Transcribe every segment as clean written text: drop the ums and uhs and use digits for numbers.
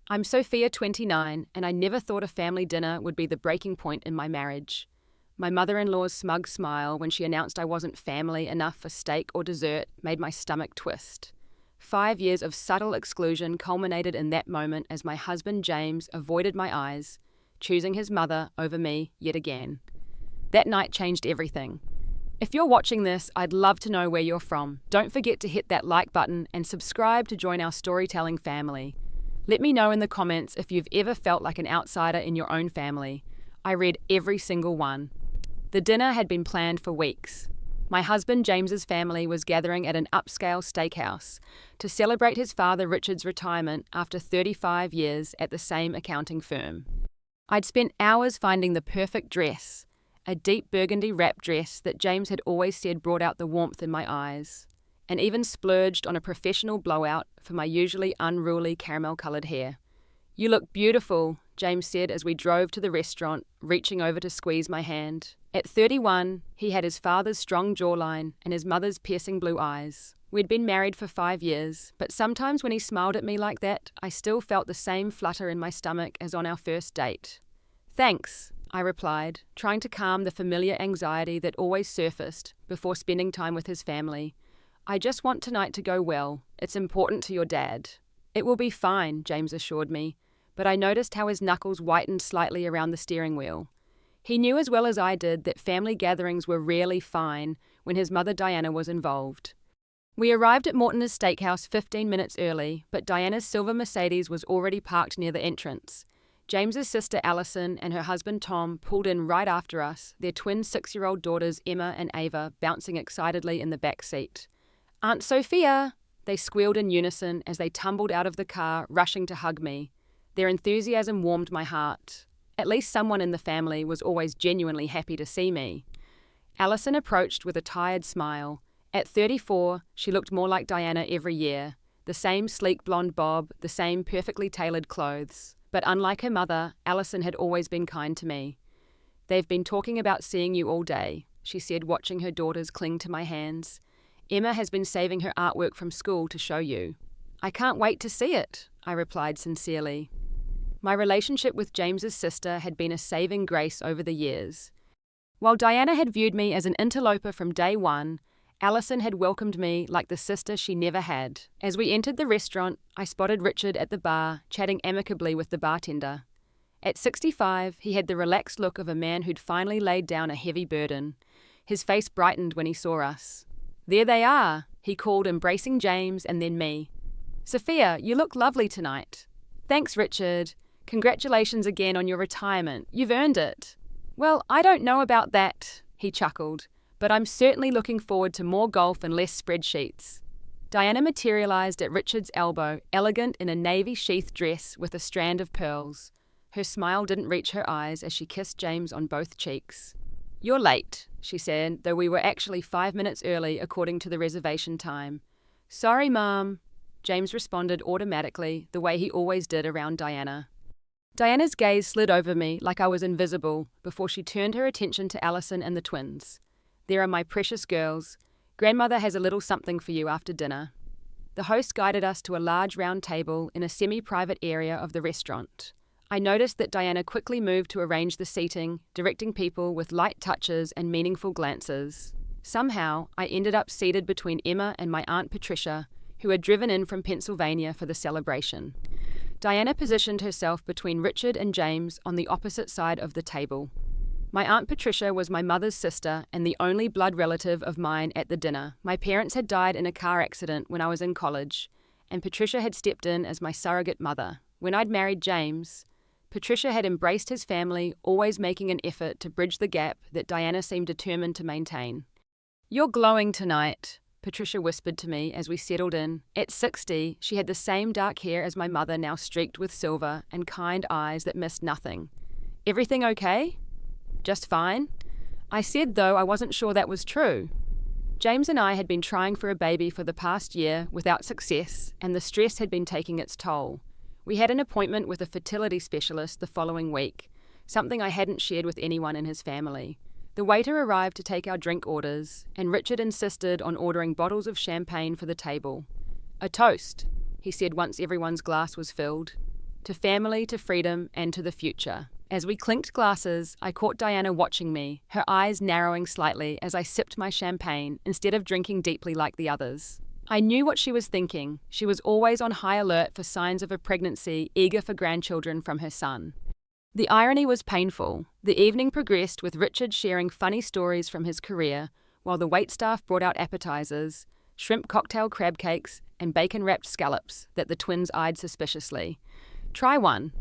I'm Sophia, 29, and I never thought a family dinner would be the breaking point in my marriage. My mother-in-law's smug smile when she announced I wasn't family enough for steak or dessert made my stomach twist. 5 years of subtle exclusion culminated in that moment as my husband James avoided my eyes, choosing his mother over me yet again. That night changed everything. If you're watching this, I'd love to know where you're from. Don't forget to hit that like button and subscribe to join our storytelling family. Let me know in the comments if you've ever felt like an outsider in your own family. I read every single one. The dinner had been planned for weeks. My husband James's family was gathering at an upscale steakhouse to celebrate his father Richard's retirement after 35 years at the same accounting firm. I'd spent hours finding the perfect dress, a deep burgundy wrap dress that James had always said brought out the warmth in my eyes, and even splurged on a professional blowout for my usually unruly caramel-coloured hair. "You look beautiful," James said as we drove to the restaurant, reaching over to squeeze my hand. At 31, he had his father's strong jawline and his mother's piercing blue eyes. We'd been married for 5 years, but sometimes when he smiled at me like that, I still felt the same flutter in my stomach as on our first date. "Thanks," I replied, trying to calm the familiar anxiety that always surfaced before spending time with his family. "I just want tonight to go well. It's important to your dad." "It will be fine," James assured me, but I noticed how his knuckles whitened slightly around the steering wheel. He knew as well as I did that family gatherings were rarely fine when his mother Diana was involved. We arrived at Mortimer's Steakhouse 15 minutes early, but Diana's silver Mercedes was already parked near the entrance. James's sister Alison and her husband Tom pulled in right after us, their twin 6-year-old daughters Emma and Ava bouncing excitedly in the back seat. "Aunt Sophia!" they squealed in unison as they tumbled out of the car, rushing to hug me. Their enthusiasm warmed my heart. At least someone in the family was always genuinely happy to see me. Alison approached with a tired smile. At 34, she looked more like Diana every year. The same sleek blonde bob, the same perfectly tailored clothes. But unlike her mother, Alison had always been kind to me. "They've been talking about seeing you all day," she said, watching her daughters cling to my hands. "Emma has been saving her artwork from school to show you." "I can't wait to see it," I replied sincerely. My relationship with James's sister had been a saving grace over the years. While Diana had viewed me as an interloper from day one, Alison had welcomed me like the sister she never had. As we entered the restaurant, I spotted Richard at the bar, chatting amicably with the bartender. At 65, he had the relaxed look of a man who'd finally laid down a heavy burden. His face brightened when he saw us. "There they are," he called, embracing James and then me. "Sophia, you look lovely tonight." "Thanks, Richard. Congratulations again on your retirement. You've earned it." "Well, I don't know about that," he chuckled, "but I'm certainly looking forward to more golf and less spreadsheets." Diana materialized at Richard's elbow, elegant in a navy sheath dress with a strand of pearls. Her smile didn't reach her eyes as she kissed James on both cheeks. "You're late," she said, though we were actually 5 minutes early according to the reservation time. "Sorry, Mom," James responded automatically, the way he always did around Diana. Diana's gaze slid over me like I was invisible before she turned her attention to Alison and the twins. "There are my precious girls. Grandmother has a little something for you after dinner." The host guided us to a large round table in a semi-private area of the restaurant. I noticed that Diana quickly moved to arrange the seating, directing people with light touches and meaningful glances. Somehow, I ended up seated between Emma and my Aunt Patricia, who had driven in from Pennsylvania for the celebration. Diana positioned herself between Richard and James on the opposite side of the table. My Aunt Patricia was my mother's sister and the only blood relative of mine at the dinner. My parents had died in a car accident when I was in college, and Patricia had stepped in as my surrogate mother. When I'd married James, Patricia had embraced his family, always making an effort to bridge the gap that Diana seemed determined to maintain. "You're glowing tonight," Patricia whispered to me as we settled in. At 60, she had the same dark hair as my mother, now streaked with silver, and kind eyes that missed nothing. "Everything okay?" "Just fine." I said, though I wasn't sure that was true. James and I had been trying for a baby for the past year without success, and the stress had been taking its toll. We had an appointment with a fertility specialist the following week, something I hadn't shared with anyone in his family. The waiter arrived to take our drink orders, and Richard insisted on ordering bottles of champagne for the table. "A toast," he said once everyone's glass was filled. to family, to freedom, and to the future. As we clinked glasses, I caught Diana watching me, her eyes narrowing slightly as I sipped my champagne instead of drinking deeply like the others. I knew what she was thinking. She was always on high alert for signs of a pregnancy, eager for grandchildren from her son. The irony was painful. The evening progressed with Richard sharing funny stories from his career, while the waitstaff brought out appetizers, shrimp cocktail crab cakes, and bacon-wrapped scallops that the twins eyed suspiciously. "Try one."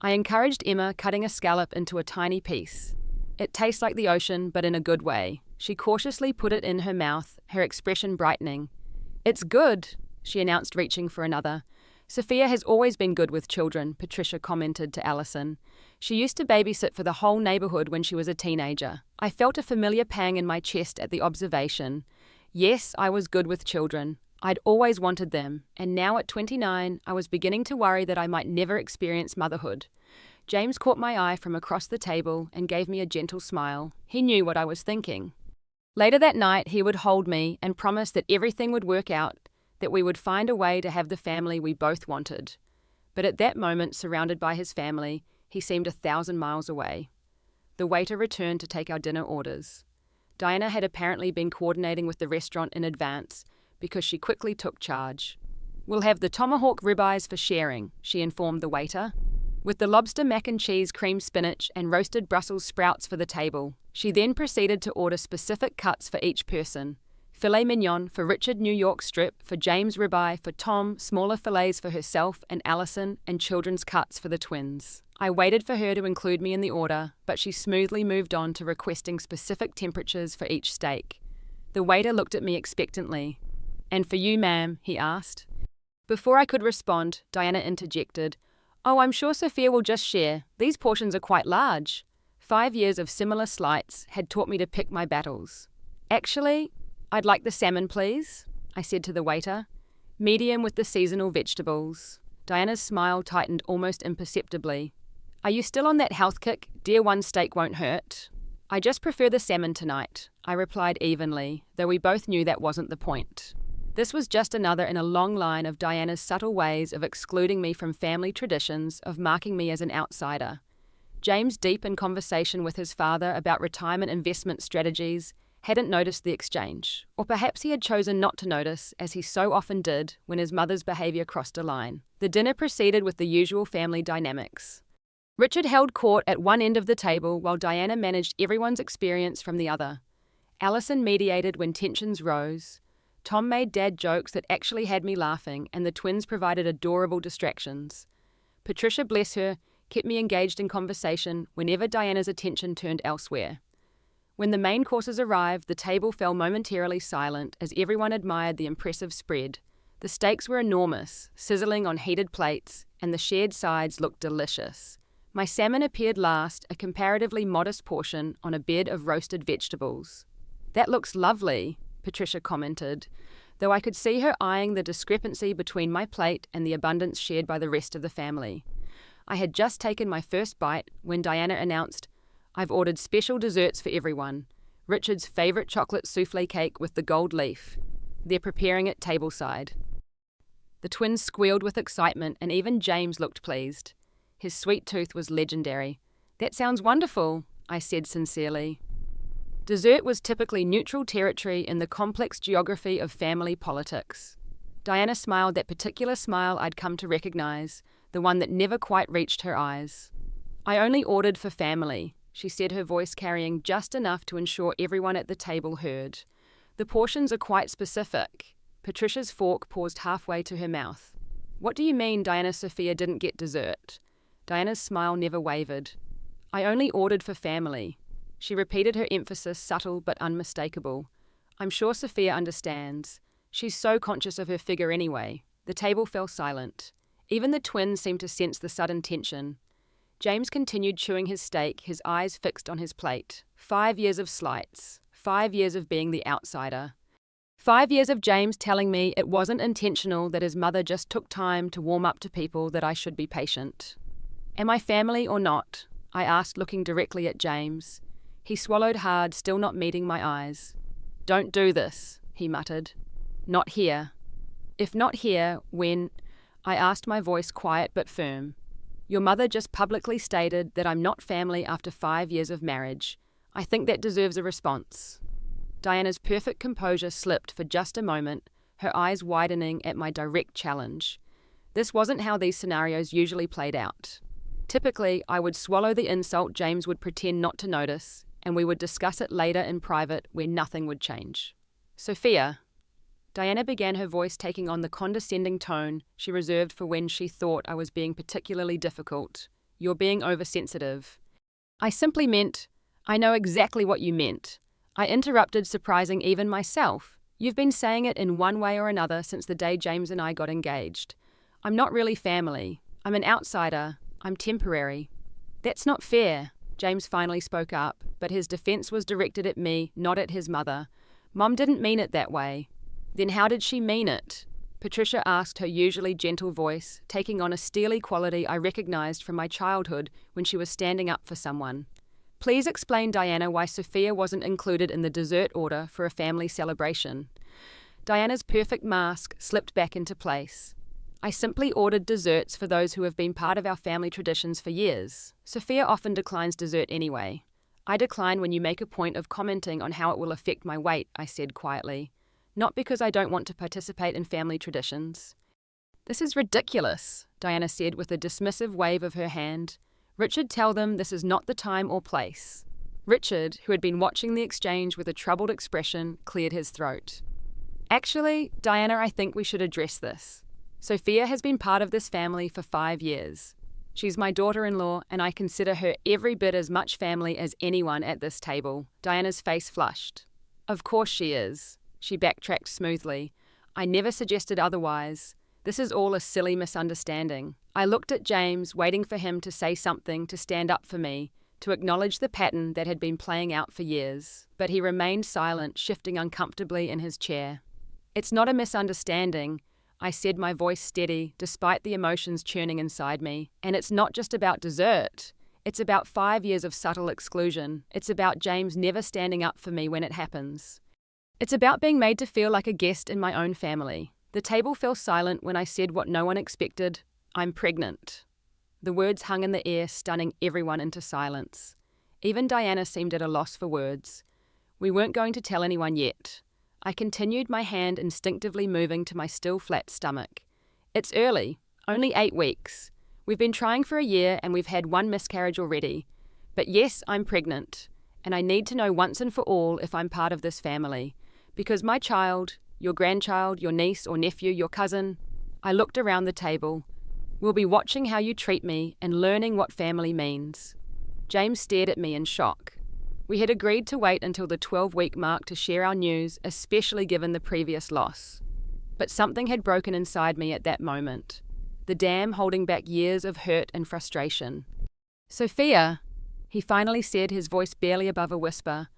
I encouraged Emma, cutting a scallop into a tiny piece. "It tastes like the ocean, but in a good way." She cautiously put it in her mouth, her expression brightening. "It's good," she announced, reaching for another. "Sophia has always been good with children," Patricia commented to Alison. "She used to babysit for the whole neighborhood when she was a teenager." I felt a familiar pang in my chest at the observation. Yes, I was good with children. I'd always wanted them, and now at 29, I was beginning to worry that I might never experience motherhood. James caught my eye from across the table and gave me a gentle smile. He knew what I was thinking. Later that night, he would hold me and promise that everything would work out, that we would find a way to have the family we both wanted. But at that moment, surrounded by his family, he seemed 1,000 miles away. The waiter returned to take our dinner orders. Diana had apparently been coordinating with the restaurant in advance, because she quickly took charge. "We'll have the tomahawk ribeyes for sharing," she informed the waiter, with the lobster mac and cheese, cream spinach, and roasted Brussels sprouts for the table. She then proceeded to order specific cuts for each person. Filet mignon for Richard, New York strip, for James ribeye, for Tom, smaller fillets for herself and Alison, and children's cuts for the twins. I waited for her to include me in the order, but she smoothly moved on to requesting specific temperatures for each steak. The waiter looked at me expectantly. "And for you, ma'am?" he asked. Before I could respond, Diana interjected, "Oh, I'm sure Sophia will just share. These portions are quite large." 5 years of similar slights had taught me to pick my battles. "Actually, I'd like the salmon, please," I said to the waiter. "Medium with the seasonal vegetables." Diana's smile tightened almost imperceptibly. "Are you still on that health kick? Dear one steak won't hurt." "I just prefer the salmon tonight," I replied evenly, though we both knew that wasn't the point. This was just another in a long line of Diana's subtle ways of excluding me from family traditions, of marking me as an outsider. James, deep in conversation with his father about retirement investment strategies, hadn't noticed the exchange. Or perhaps he had chosen not to notice, as he so often did when his mother's behavior crossed a line. The dinner proceeded with the usual family dynamics. Richard held court at one end of the table while Diana managed everyone's experience from the other. Alison mediated when tensions rose. Tom made dad jokes that actually had me laughing, and the twins provided adorable distractions. Patricia, bless her, kept me engaged in conversation whenever Diana's attention turned elsewhere. When the main courses arrived, the table fell momentarily silent as everyone admired the impressive spread. The steaks were enormous, sizzling on heated plates, and the shared sides looked delicious. My salmon appeared last, a comparatively modest portion on a bed of roasted vegetables. "That looks lovely," Patricia commented, though I could see her eyeing the discrepancy between my plate and the abundance shared by the rest of the family. I had just taken my first bite when Diana announced, "I've ordered special desserts for everyone. Richard's favourite chocolate soufflé cake with the gold leaf. They're preparing it tableside." The twins squealed with excitement, and even James looked pleased. His sweet tooth was legendary. "That sounds wonderful," I said sincerely. Dessert was typically neutral territory in the complex geography of family politics. Diana smiled that particular smile I'd come to recognize, the one that never quite reached her eyes. "I only ordered for family," she said, her voice carrying just enough to ensure everyone at the table heard. "The portions are quite specific." Patricia's fork paused halfway to her mouth. "What do you mean Diana Sophia didn't get dessert?" Diana's smile never wavered. "I only ordered for family." She repeated, her emphasis subtle but unmistakable. "I'm sure Sophia understands. She's so conscious of her figure anyway." The table fell silent. Even the twins seemed to sense the sudden tension. James continued chewing his steak, his eyes fixed on his plate. 5 years of slights. 5 years of being the outsider. 5 years of James telling me it wasn't intentional, that his mother just took time to warm up to people, that I should be patient. "Am I family or not?" I asked, looking directly at James. He swallowed hard, still not meeting my eyes. "Don't do this," he muttered. "Not here." "If not here, when?" I asked, my voice quiet but firm. Your mother just publicly stated that I'm not family after 5 years of marriage. I think that deserves a response." Diana's perfect composure slipped for just a moment, her eyes widening at my direct challenge. This wasn't how these scenarios usually played out. Typically, I would swallow the insult, James would pretend not to notice, and we would discuss it later in private where nothing would change. "Sophia," Diana began, her voice taking on the condescending tone she reserved for when she thought I was being particularly difficult. "You're being oversensitive." "I simply meant—" "I know exactly what you meant," I interrupted, surprising even myself. "You've been saying it in one way or another since the day James and I got engaged. I'm not really family. I'm an outsider. I'm temporary." "That's not fair," James finally spoke up, but his defense was directed at me, not at his mother. "Mom didn't mean it that way." "Then how did she mean it?" Patricia asked, her usually gentle voice taking on a steely quality I recognized from my childhood when she was standing up for someone. "Please explain, Diana, why Sophia wasn't included in the dessert order for a family celebration." Diana's perfect mask slipped back into place. "I simply ordered desserts for those who have been part of our family traditions for years. Sophia often declines dessert anyway." "I decline when you make a point of commenting on how it will affect my weight," I said quietly. "Not because I don't want to participate in family traditions." "This is ridiculous," Diana said with a dismissive wave of her hand. "Richard, tell them this is not the time or place." Richard, who had been watching the exchange with a troubled expression, cleared his throat. "Actually, Diana, I think we should address this. Sophia has been part of this family for 5 years. She's my daughter-in-law, and I consider her every bit as much family as anyone at this table." Diana's face flushed. "Of course she is." She backtracked smoothly. "I never suggested otherwise. This is all a silly misunderstanding." I looked at James, waiting for him to say something, to stand up for me, to acknowledge the pattern that had been playing out for years. But he remained silent, shifting uncomfortably in his chair. "It's not a misunderstanding," I said, my voice steady, despite the emotions churning inside me. "And it's not just about dessert. It's about 5 years of subtle exclusion. It's about James never standing up for me when it happens. It's about being made to feel like a guest in my own family." The table fell silent when I said what no one expected. "I'm pregnant." The words hung in the air, stunning everyone into silence. Even Diana seemed at a loss for words. We weren't going to tell anyone yet. I continued, my hand instinctively moving to my still flat stomach. "It's early, only 8 weeks. We've been trying for a year and we've had 1 miscarriage already. But yes, I'm pregnant, and I need to know once and for all if I'm part of this family. Because my child, your grandchild, your niece or nephew, your cousin," I looked around the table, "will be watching how you treat me and learning what family means." James stared at me in shock. We had agreed to wait until the 12-week mark to share our news, especially given the previous loss. But something had broken inside me at that moment, the dam holding back years of hurt and frustration. "Sophia," he finally said, his voice barely above a whisper,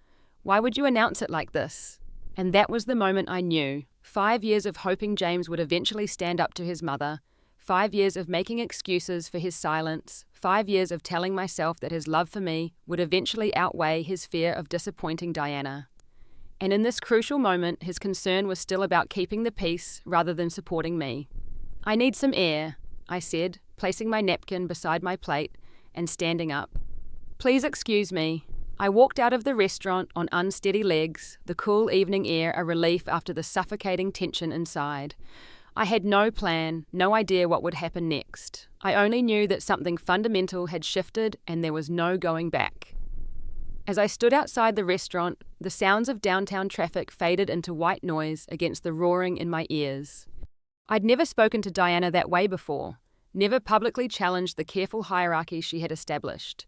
"why would you announce it like this?" And that was the moment I knew. 5 years of hoping James would eventually stand up to his mother, 5 years of making excuses for his silence, 5 years of telling myself that his love for me would eventually outweigh his fear of disappointing Diana. And in this crucial moment, his concern was still about keeping the peace rather than supporting me. "I need some air," I said, placing my napkin beside my plate and standing up. "Please excuse me." I walked out of the restaurant on unsteady legs, the cool evening air a relief after the suffocating tension inside. I had no plan, no idea what would happen next. I only knew that something fundamental had shifted and there was no going back. As I stood outside the restaurant, the sounds of downtown traffic faded into white noise against the roaring in my ears. I'd never spoken to Diana that way before, never publicly challenged the careful hierarchy she had established.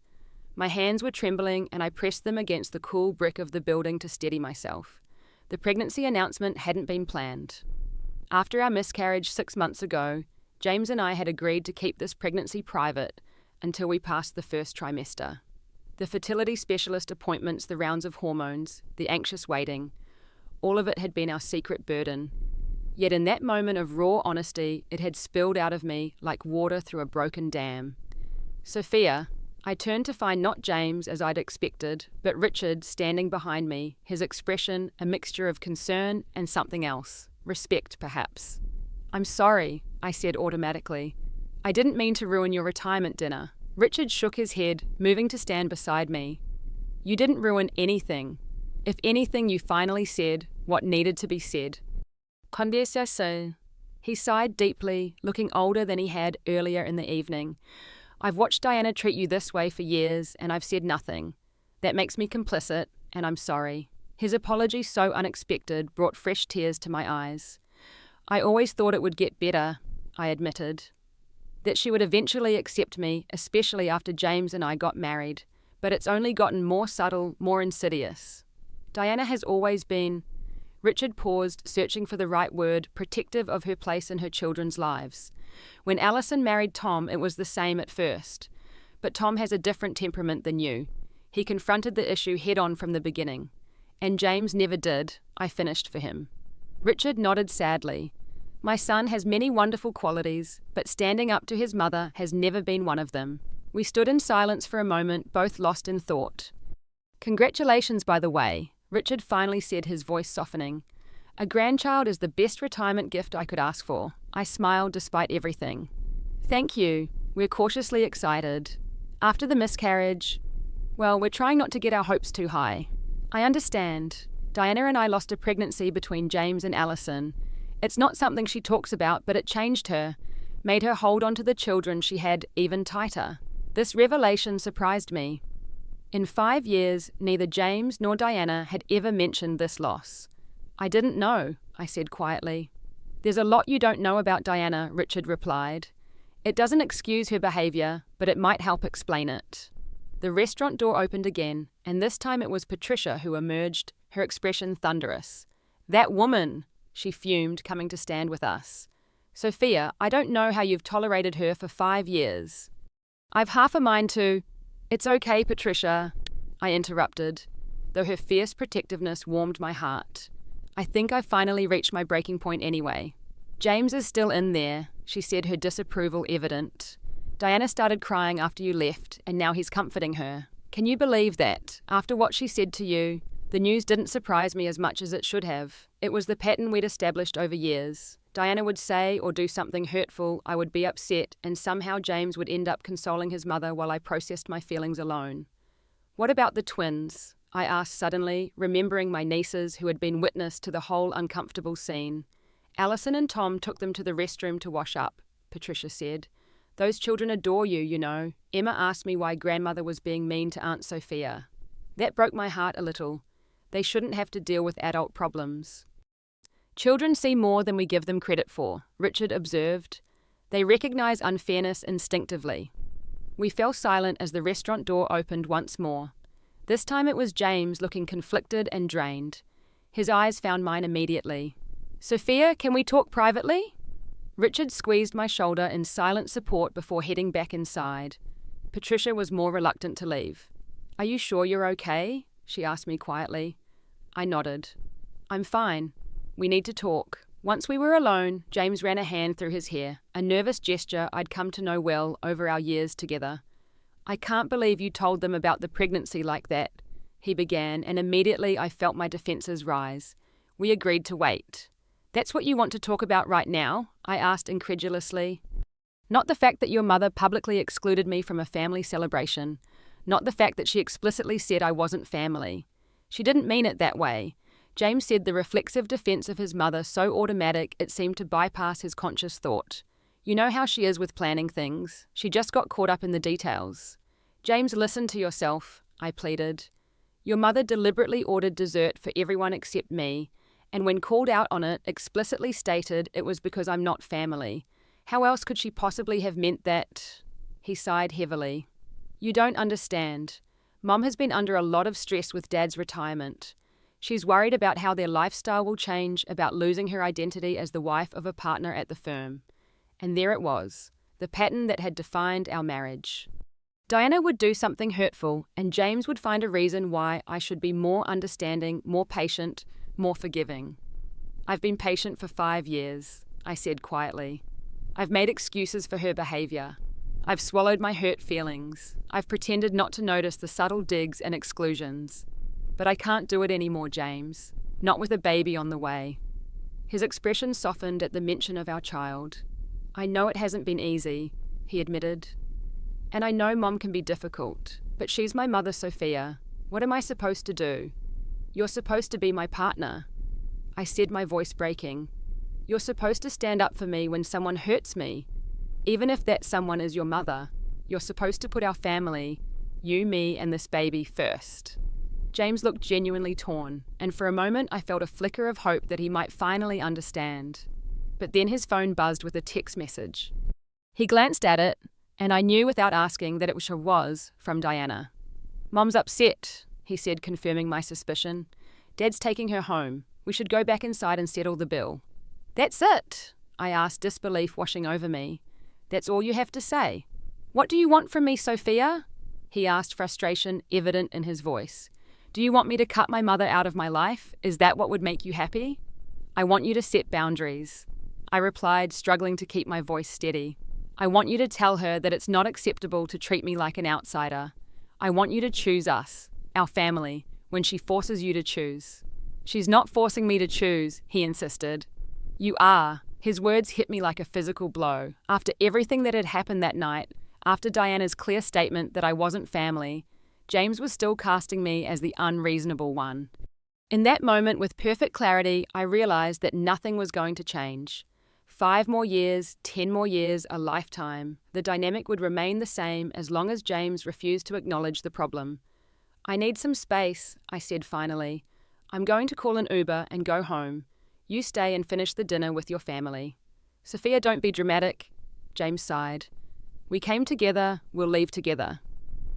My hands were trembling and I pressed them against the cool brick of the building to steady myself. The pregnancy announcement hadn't been planned. After our miscarriage 6 months ago, James and I had agreed to keep this pregnancy private until we passed the first trimester. The fertility specialist appointments, the rounds of hormones, the anxious waiting, all of it had been our secret burden. Yet in that moment of raw honesty, it had spilled out of me like water through a broken dam. "Sophia," I turned to find not James, as I'd expected, but Richard standing behind me, his expression a mixture of concern and something else. Respect, perhaps. "I'm sorry," I said automatically. I didn't mean to ruin your retirement dinner. Richard shook his head, moving to stand beside me. You didn't ruin anything. If anything, you finally said what needed to be said. Conversation. He sighed deeply, looking older than he had earlier in the evening. I've watched Diana treat you this way for years, and I've said nothing. That makes me complicit, and I'm sorry. His apology, so unexpected, brought fresh tears to my eyes. I always thought it would get better, I admitted. That she would eventually accept me, especially after James and I got married. But it's only gotten more subtle, more insidious. Diana has always been... Richard paused, searching for the right word, protective of her place in her children's lives. When Alison married Tom, it was the same at first. But Tom has a different temperament than you. He confronted the issue head-on from the beginning. And James never did. I finished for him. Richard nodded sadly. My son has many wonderful qualities, but standing up to his mother has never been one of them. We stood in silence for a moment, both lost in thought. Congratulations, by the way, Richard finally said, his voice softening. A grandchild is the best retirement gift I could ask for. I smiled despite everything. Thank you. We're cautiously excited. After the miscarriage, well, we're trying not to get our hopes too high. I understand. Diana and I lost a pregnancy between James and Alison. It's not something she talks about, but it changed her, made her hold on to the children she had even tighter. This revelation surprised me. In 5 years, neither James nor Diana had ever mentioned this loss. I didn't know, I said quietly. There's a lot you don't know about Diana, Richard replied. It doesn't excuse her behavior, but it might help explain it. The restaurant door opened again, and this time it was Patricia who emerged, her expression thunderous. That woman! She fumed, coming to stand with us. Sophia, I don't know how you've tolerated her for 5 years. I've half a mind to... It's okay, Patricia, I interrupted, though her fierce protectiveness warmed my heart. I think I've finally reached my breaking point anyway. James is still in there, she said, her disapproval evident. Diana started crying after you left, and now he's comforting her. Can you believe that, after what she said to you? The news didn't surprise me as much as it should have. It was the pattern we'd established over years. Diana would say or do something hurtful, I would be upset, and somehow James would end up consoling his mother while I processed my feelings alone. What about the twins? I asked suddenly, remembering my nieces who had been witness to the whole uncomfortable scene. Alison and Tom took them to the restroom to wash up, Patricia said. Those children adore you, you know. Emma asked me why grandmother was being mean to Aunt Sophia. That broke my heart a little. They shouldn't have to deal with adult problems. Children see more than we give them credit for, Richard observed. They recognize unfairness instinctively. We fell silent as the restaurant door opened once more. This time it was James, looking conflicted and drained. His eyes found mine immediately. Sophia, can we talk privately? Richard squeezed my shoulder in silent support before heading back inside. Patricia was more reluctant to leave. Are you sure you're okay? She asked me quietly. I nodded. I'm fine. We need to talk. Once we were alone, James ran a hand through his hair, a nervous gesture I'd come to know well over our years together. I can't believe you told them about the pregnancy like that, he began, and immediately I felt my defences rise. We agreed to wait. That's what you want to talk about right now? I asked incredulously. Not the fact that your mother publicly excluded me from a family celebration. Not the fact that she explicitly said I wasn't family. She didn't mean it that way. James said the reflexive defense of his mother so automatic it seemed to bypass his conscious thought. You know how she is with planning things. She just got caught up in the details. James, listen to yourself, I pleaded. Your mother deliberately ordered dessert for everyone except me, and when called out on it, explicitly stated it was because I'm not family. How else could she possibly have meant that? He sighed heavily. You don't understand. Mom has been under a lot of stress with Dad's retirement. She's worried about how their lifestyle will change, about losing her identity as the wife of a partner at the firm. And there it was, the pattern that had defined our marriage. Diana would do something hurtful, and James would find a reason why I should be more understanding, more patient, more forgiving. I've been patient for 5 years, I said quietly. I've made excuses for her behaviour. I've swallowed my hurt feelings. I've pretended not to notice the subtle digs and exclusions. But I can't do it anymore, James. Not with a baby on the way. His expression softened at the mention of our child. I know it hasn't been easy. he admitted. And I know Mom can be difficult, but she's my mother, Sophia. What am I supposed to do? You're supposed to be my partner. I said, my voice breaking. You're supposed to stand up for me when someone hurts me. Even if that someone is your mother, you're supposed to put our family, you, me, and this baby first. James looked genuinely torn, and for a moment I felt a flicker of hope that he might finally understand. But then his phone buzzed with a text message. He glanced at it, and I knew without asking that it was from Diana. Mom's upset, he said, confirming my suspicion. Dad's taking her home. We should go back inside and settle the bill. That's it, I asked, disbelief washing over me. That's all you have to say? What do you want from me, Sophia? He asked, frustration evident in his voice. Do you want me to cut my mother out of my life? Is that what would make you happy? I want you to set boundaries, I replied, struggling to keep my voice steady. I want you to tell her that it's not acceptable to treat me like an outsider. I want you to choose us, our family, when she forces you to choose. She's not forcing me to choose, he insisted. You are. His words hit me like a physical blow. After everything that had happened that night, after Diana's clear statement that I wasn't family, James was still casting me as the unreasonable one. In that moment, with perfect clarity, I realized that nothing was going to change. 5 more years, 10 more years, a lifetime. The dynamic would remain the same as long as James refused to acknowledge the problem. I need some space, I said finally. I'm going to call an Uber and go home. You stay and finish the dinner with your family. Sophia, don't be dramatic, James sighed. We came together, we'll leave together.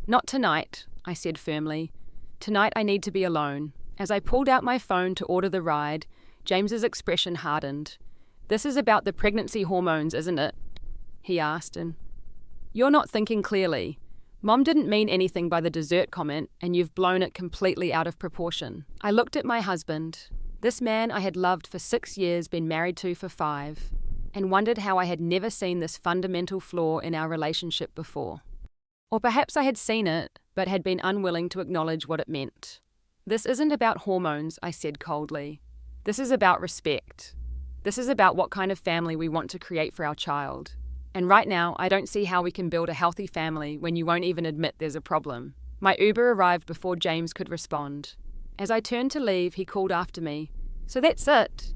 Not tonight, I said firmly. Tonight I need to be alone. As I pulled out my phone to order the ride, James's expression hardened. This is about the pregnancy hormones, isn't it? He asked, and you're not thinking clearly. Mom didn't mean anything by the dessert comment, and you've blown it completely out of proportion. I looked at my husband, this man I had loved for 6 years, been married to for 5, and wondered how I had never seen this fundamental flaw in our relationship before. Or perhaps I had seen it, but had been unwilling to acknowledge what it meant. This isn't about hormones, I said coldly. This is about respect. This is about what kind of family we want to create for our child. And right now, I don't see how we can build a healthy family when you won't even admit there's a problem. My Uber arrived before James could respond. As I turned to leave, he called after me. So that's it.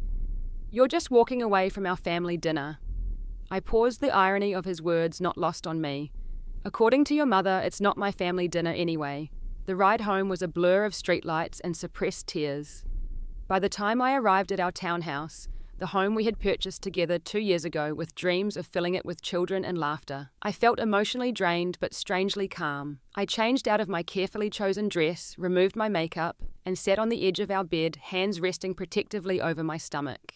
You're just walking away from our family dinner. I paused, the irony of his words not lost on me. According to your mother, it's not my family dinner anyway. The ride home was a blur of streetlights and suppressed tears. By the time I arrived at our townhouse, the home we had purchased together 2 years ago with dreams of filling it with children and laughter, I felt emotionally drained but strangely calm. I changed out of my carefully chosen dress, removed my makeup, and sat on the edge of our bed, hands resting protectively over my stomach.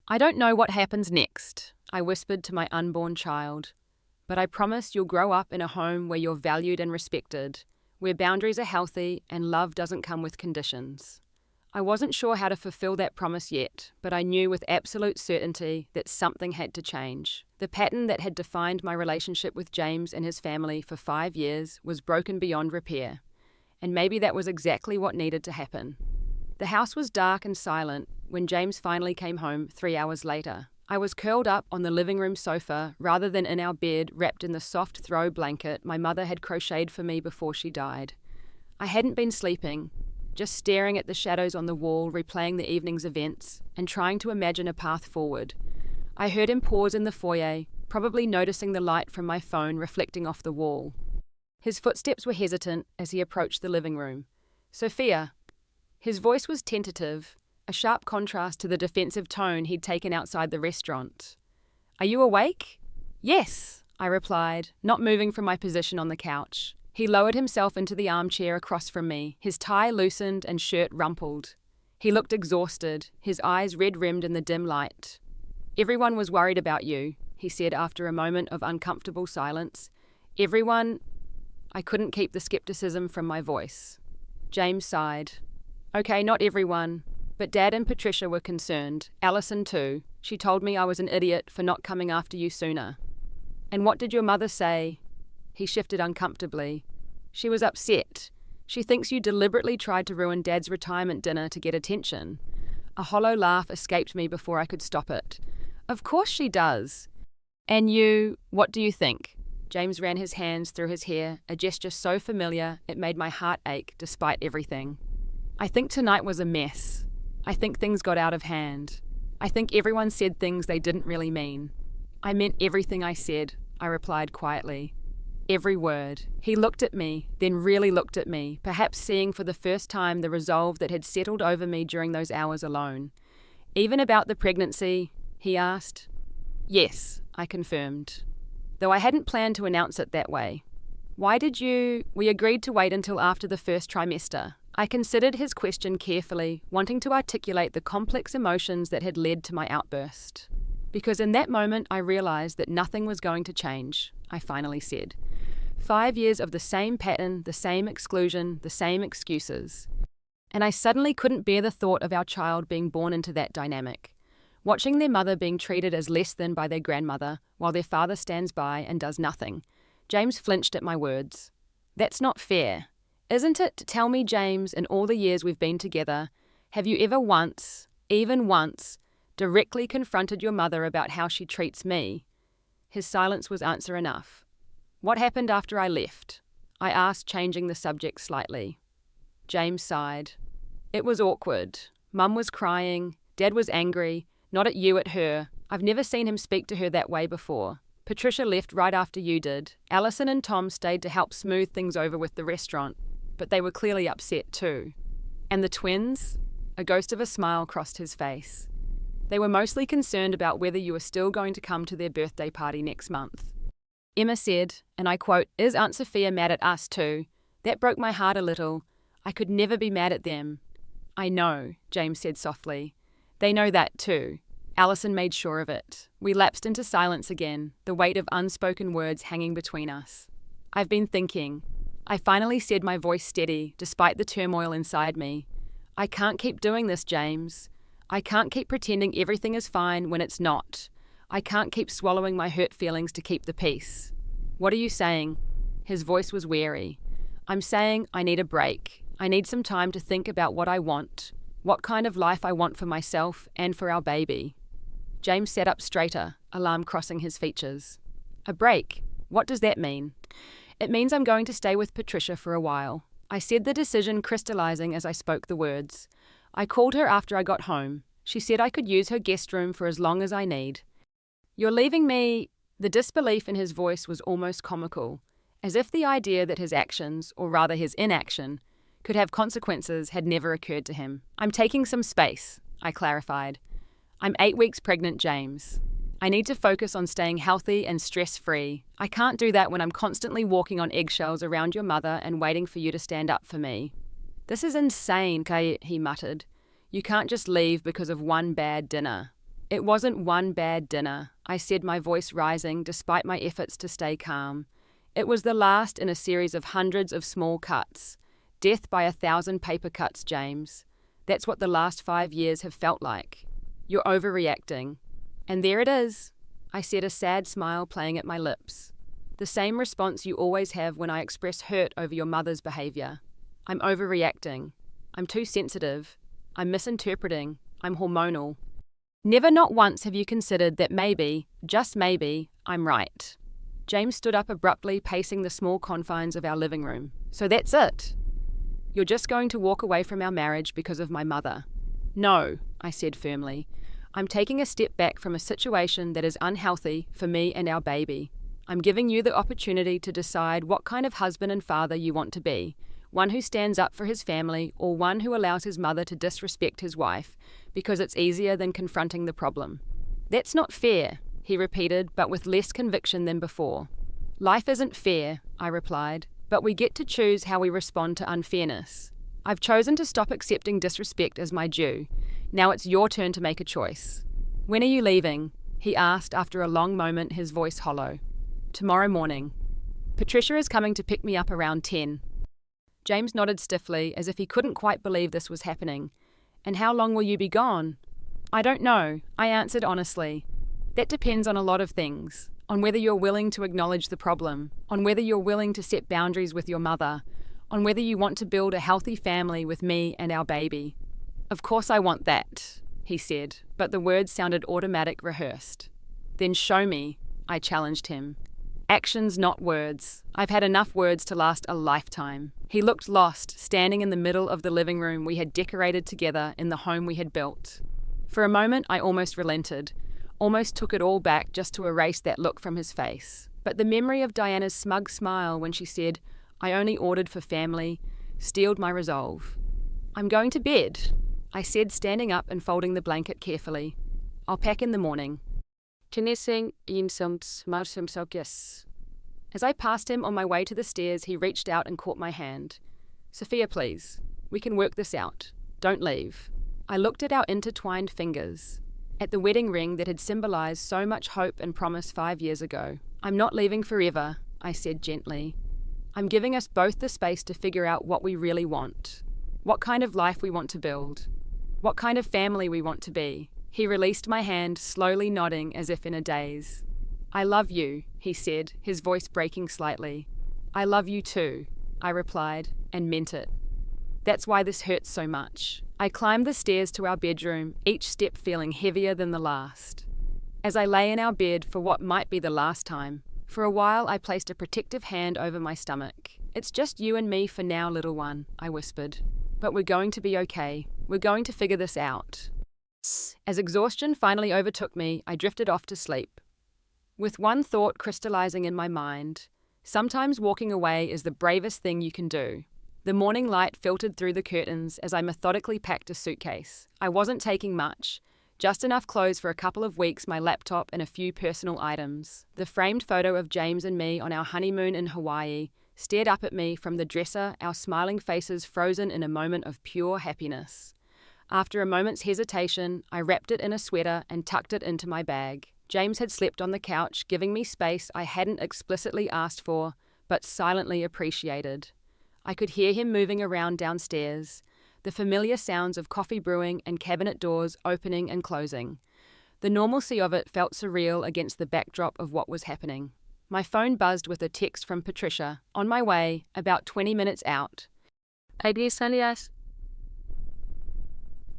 I don't know what happens next, I whispered to my unborn child, but I promise you'll grow up in a home where you're valued and respected, where boundaries are healthy and love doesn't come with conditions. I wasn't sure how to fulfill that promise yet, but I knew with absolute certainty that something had to change. The pattern that had defined my relationship with James and his family for 5 years was broken beyond repair, and maybe that was exactly what needed to happen. The house was dark and silent when James finally came home 3 hours later. I was curled up on the living room sofa rather than in our bed, wrapped in the soft throw blanket my mother had crocheted for me before she died. I hadn't been sleeping, just staring at the shadows on the wall, replaying the evening's events, and trying to imagine a path forward. I heard him pause in the foyer, probably noticing the light from my phone reflecting off the wall. His footsteps were hesitant as he approached the living room. Sophia. His voice was tentative, a sharp contrast to the defensive tone he'd taken outside the restaurant. Are you awake? Yes, I replied, not moving from my position on the couch. He lowered himself into the armchair across from me, his tie loosened and shirt rumpled. He looked exhausted, his eyes red-rimmed in the dim light. Everyone was worried about you, he said after a moment of uncomfortable silence. Everyone... I couldn't keep the skepticism from my voice. James sighed. Okay, not everyone, but Dad and Patricia were concerned. Alison too. She told me I was an idiot for not coming after you sooner. And what did your mother say? He shifted uncomfortably. She was upset. She thinks you deliberately tried to ruin Dad's retirement dinner to get attention. A hollow laugh escaped me before I could stop it. Of course she does. And you, what do you think? James ran his hands through his hair, a gesture so familiar it made my heart ache despite everything. I think tonight was a mess. I think things got out of hand. I think everyone said things they didn't really mean. I meant everything I said, I replied quietly. Every word. He looked at me, then really looked at me, perhaps seeing for the first time the resolve that had settled over me during those hours alone. Even about the pregnancy, he asked. Yes, I confirmed, though I hadn't planned to announce it that way. Why did you... We agreed to wait until after the first trimester. I considered his question carefully, wanting to articulate the complex emotions that had led to my outburst. Because in that moment I realized that nothing was going to change, I finally said. 5 years of the same pattern, the same exclusion, the same excuses. And I suddenly couldn't bear the thought of our child being born into that dynamic. Watching their mother being treated as less than by their grandmother, while their father stands by and does nothing. James flinched at my words. That's not fair. Isn't it? Tell me, James, in all the years we've been together, have you ever once, even once, directly confronted your mother about how she treats me? His silence was answer enough. What happened after I left? I asked, changing the subject slightly. James sighed. It was awkward. Mum was crying. Dad was angry. Not at you, at her. I've never seen him speak to her that way before. Patricia left right after you did. Alison and Tom stayed to help smooth things over with the restaurant, but they were clearly upset too. And the twins? A ghost of a smile crossed his face. They were mostly concerned about whether you were still going to come to their birthday party next month. Emma said, and I quote, "Is Aunt Sophia mad at us too? That broke my heart a little. I could never be mad at them." I know, James said softly. They know that too. Alison made sure of it. We lapsed into silence again, the weight of unspoken words hanging between us. I've been thinking. I finally said, my voice steady, despite the turmoil inside me. I can't keep doing this, James. I can't keep pretending everything is fine when it's not. I can't keep swallowing my hurt feelings to keep the peace. What are you saying? His voice was wary. I'm saying I need a break. I need some time to think about what I want, what kind of life I want for myself and for our baby. James sat up straighter, alarm crossing his features. A break? What does that mean? It means I'm going to stay with Patricia for a while. I said, the decision crystallizing as I spoke the words. I called her after I got home. She said I could use her guest room for as long as I need. You're leaving me... The disbelief in his voice was almost comical, as if the idea that his actions, or rather his inaction, could have consequences had never occurred to him. I'm taking some space, I clarified. I'm 8 weeks pregnant, James. I need to focus on staying healthy and stress-free. I can't do that when I'm constantly walking on eggshells around your mother and waiting for you to stand up for me. This is insane, he muttered. You can't just leave because of one bad dinner. It wasn't one bad dinner, I said, my voice rising despite my efforts to stay calm. It was the last in a series of hundreds of small cuts. Death by 1,000 paper cuts, James. That's what the last 5 years have felt like. You're overreacting. And there it is, I said, a sad smile playing at my lips. The same response you always have when I express hurt over your mother's behavior. I'm overreacting. I'm too sensitive. I'm misinterpreting. I'm hormonal. Never not once have you considered that maybe, just maybe, I'm right. James stood up abruptly, pacing the small confines of our living room. So that's it. You're just going to walk away from our marriage because of my mother. No, I said firmly. I'm taking a step back from a situation that is unhealthy for me and our baby. I'm giving you the opportunity to decide what kind of husband and father you want to be. One who stands up for his family, or one who allows his mother to disrespect his wife, because it's easier than confronting the problem. That's not fair, he repeated, but with less conviction than before. Life isn't fair, I replied, but we get to choose how we respond to unfairness. I've chosen to stop accepting disrespect as my due. Now it's your turn to make a choice. When are you leaving? He asked after a long moment, his voice hollow. Tomorrow morning. Patricia is coming to pick me up around 10. James nodded stiffly, as if he couldn't quite believe this was happening. And how long will you be gone? I don't know, I answered honestly. That depends on a lot of things. On whether you're willing to acknowledge the problem. On whether you're willing to set boundaries with your mother. On whether you want to build a healthy family with me and our baby. Of course I want that, he said, but the words sounded automatic, rehearsed. Then show me, I challenged him. Actions, not words. I've had enough words to last a lifetime. He looked lost, standing in the middle of the living room we had decorated together in the home we had built. For a moment, I almost relented, almost took it all back just to erase that look from his face. But the memory of Diana's smug smile when she said, "I only ordered for family," steeled my resolve. "I'm going to bed," I said, standing up and folding the blanket carefully. "I'll pack in the morning." As I passed him on my way to the stairs, he reached out and caught my hand. "Sophia, please. We can work this out. Don't leave." I looked at our intertwined fingers, at the wedding ring that had symbolized so much hope and promise 5 years ago. "I'm not leaving forever," I said gently. "I'm giving us both the space to figure out what we really want, what kind of life we want to build, what kind of family we want to be." He released my hand, slowly nodding as if in a daze. "I love you," he said, his voice breaking slightly. "I love you too," I replied, and meant it. That's why this hurts so much. I climbed the stairs to our bedroom, each step feeling heavier than the last. As I lay in our bed for what might be the last time, for a while I placed a protective hand over my stomach. "It's just you and me for now, little one," I whispered. "But we're going to be okay. We're going to figure this out." As exhaustion finally overtook me, I drifted off to sleep, with one thought crystallizing in my mind. Sometimes walking away is the bravest thing you can do. The morning light filtered through the curtains as I methodically packed a suitcase. I wasn't taking much, just enough clothes for a couple of weeks, my laptop, and a few personal items. The framed photo of James and me on our honeymoon in Hawaii stared up at me from the dresser, our smiling faces frozen in a moment of pure happiness. After a moment's hesitation, I wrapped it in a sweater and tucked it into my bag. James had slept on the couch, giving me space I hadn't explicitly asked for, but silently appreciated. I could hear him moving around downstairs, the familiar sounds of coffee brewing and cabinet doors opening and closing. The normalcy of it felt surreal against the backdrop of what was happening. My phone buzzed with a text from Patricia, on my way, about 20 minutes out.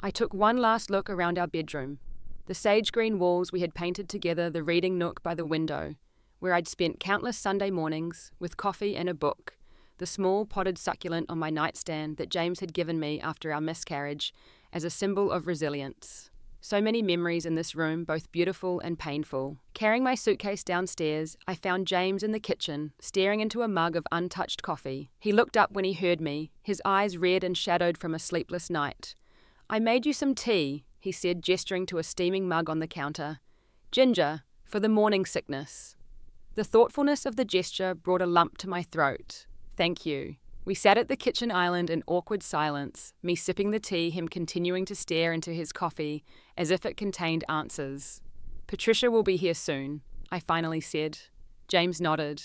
I took one last look around our bedroom. The sage green walls we had painted together, the reading nook by the window, where I'd spent countless Sunday mornings with coffee and a book, the small potted succulent on my nightstand that James had given me after our miscarriage as a symbol of resilience. So many memories in this room, both beautiful and painful. Carrying my suitcase downstairs, I found James in the kitchen, staring into a mug of untouched coffee. He looked up when he heard me, his eyes red and shadowed from a sleepless night. "I made you some tea," he said, gesturing to a steaming mug on the counter. "Ginger, for the morning sickness." The thoughtfulness of the gesture brought a lump to my throat. "Thank you." We sat at the kitchen island in awkward silence, me sipping the tea, him continuing to stare into his coffee as if it contained answers. "Patricia will be here soon," I finally said. James nodded.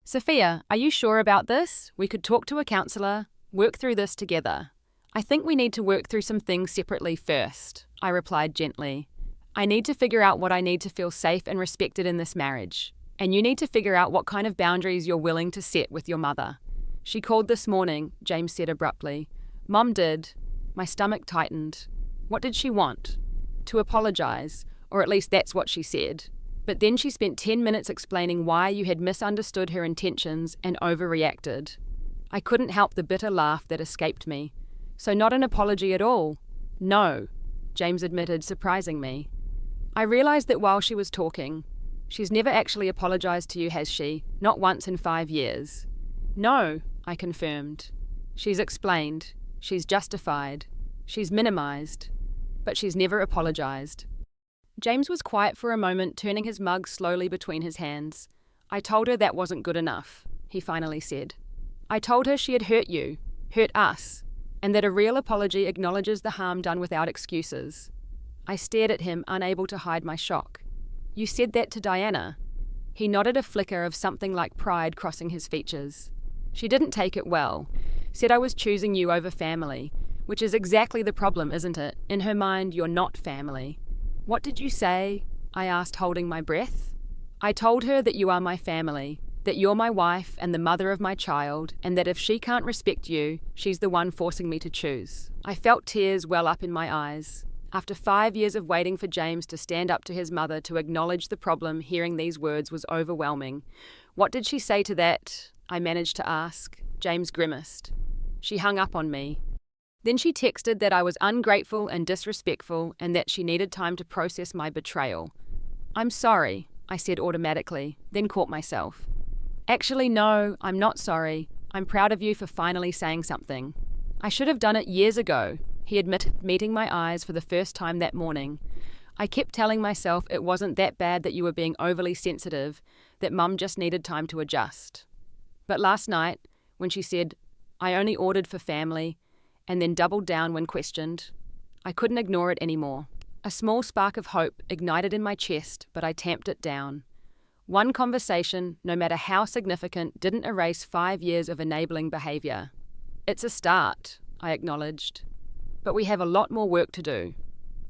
"Sophia, are you sure about this? We could talk to a counsellor, work through this together." "I think we need to work through some things separately first," I replied gently. "I need to figure out what I need to feel safe and respected in this marriage. And you need to figure out what kind of boundaries you're willing to set with your mother." "She called this morning," James said abruptly. "Mom did." My stomach tightened. What did she want? To apologize, or at least that's what she said. But then she spent 10 minutes explaining why you had misunderstood her intentions and overreacted. I couldn't help the bitter laugh that escaped me. "So not an apology at all?" "No," James admitted, surprising me. I realized that while she was talking, "She's never actually apologized to you, has she? Not once in 5 years." "No," I confirmed. "She's explained. She's justified. She's minimized. But she's never apologized." James was quiet for a moment, turning his mug slowly between his hands. "I told her that wasn't good enough," he finally said. "I told her she had hurt you, hurt us, and that a real apology acknowledges the harm done without excuses." I stared at him, unable to hide my shock. "You said that to Diana?" He nodded, a flicker of something like pride crossing his features. "She didn't take it well. Said I was choosing you over family, which is exactly the problem, isn't it? In her mind, you're not family." "What did you say?" I asked, holding my breath. "I told her that you are my family, that you're my wife and the mother of my child, and that if she can't respect you, she's the one forcing me to choose." I felt tears well up in my eyes. After 5 years of waiting for James to stand up to his mother to acknowledge the problem, hearing these words was overwhelming. What did she say to that? I managed to ask. James grimaced. She hung up on me. Then she texted that I was ungrateful and disrespectful and that she needed time to process my betrayal. I'm sorry, I said automatically, then caught myself. Actually, no, I'm not sorry. I'm proud of you for finally saying something. I should have done it years ago, he admitted, meeting my eyes for the first time that morning. I kept telling myself it wasn't that bad, that you were being overly sensitive, that Mum just needed time to adjust. But last night, when she said, I only ordered for family, and then doubled down when questioned, I couldn't ignore it anymore. A small spark of hope ignited in my chest, but I tamped it down. One conversation, no matter how significant, didn't erase 5 years of enabling behavior. It's a start, I acknowledged. But we have a lot more work to do.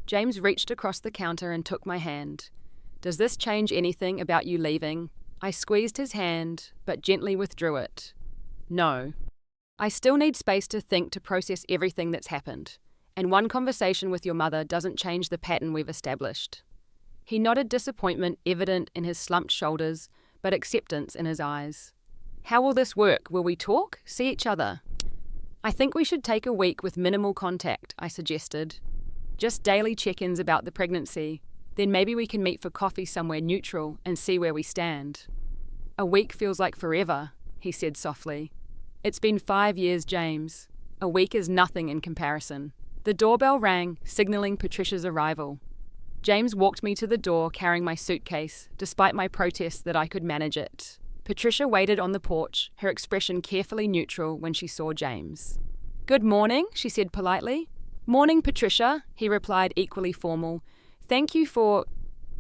James reached across the counter and took my hand. Does this change anything about you leaving? I squeezed his hand, but gently withdrew it. No. I still need space to think, to process everything that's happened. And one conversation with your mother doesn't change the pattern we've established. He nodded, disappointment evident in his slumped shoulders, but acceptance in his eyes. How will this work? Will we talk? See each other? I think we should take a week with minimal contact, I suggested. Just daily check-ins about the pregnancy. Then maybe we can meet for coffee somewhere neutral and see where we stand. A week feels like forever, he said softly. It's been 5 years, James. A week is nothing in comparison. The doorbell rang, signaling Patricia's arrival. James walked me to the door carrying my suitcase, despite my protests that I could manage it. Patricia waited on the porch, her expression carefully neutral when she saw James. Good morning, she said politely. Morning, Patricia, he replied, equally formal. Thank you for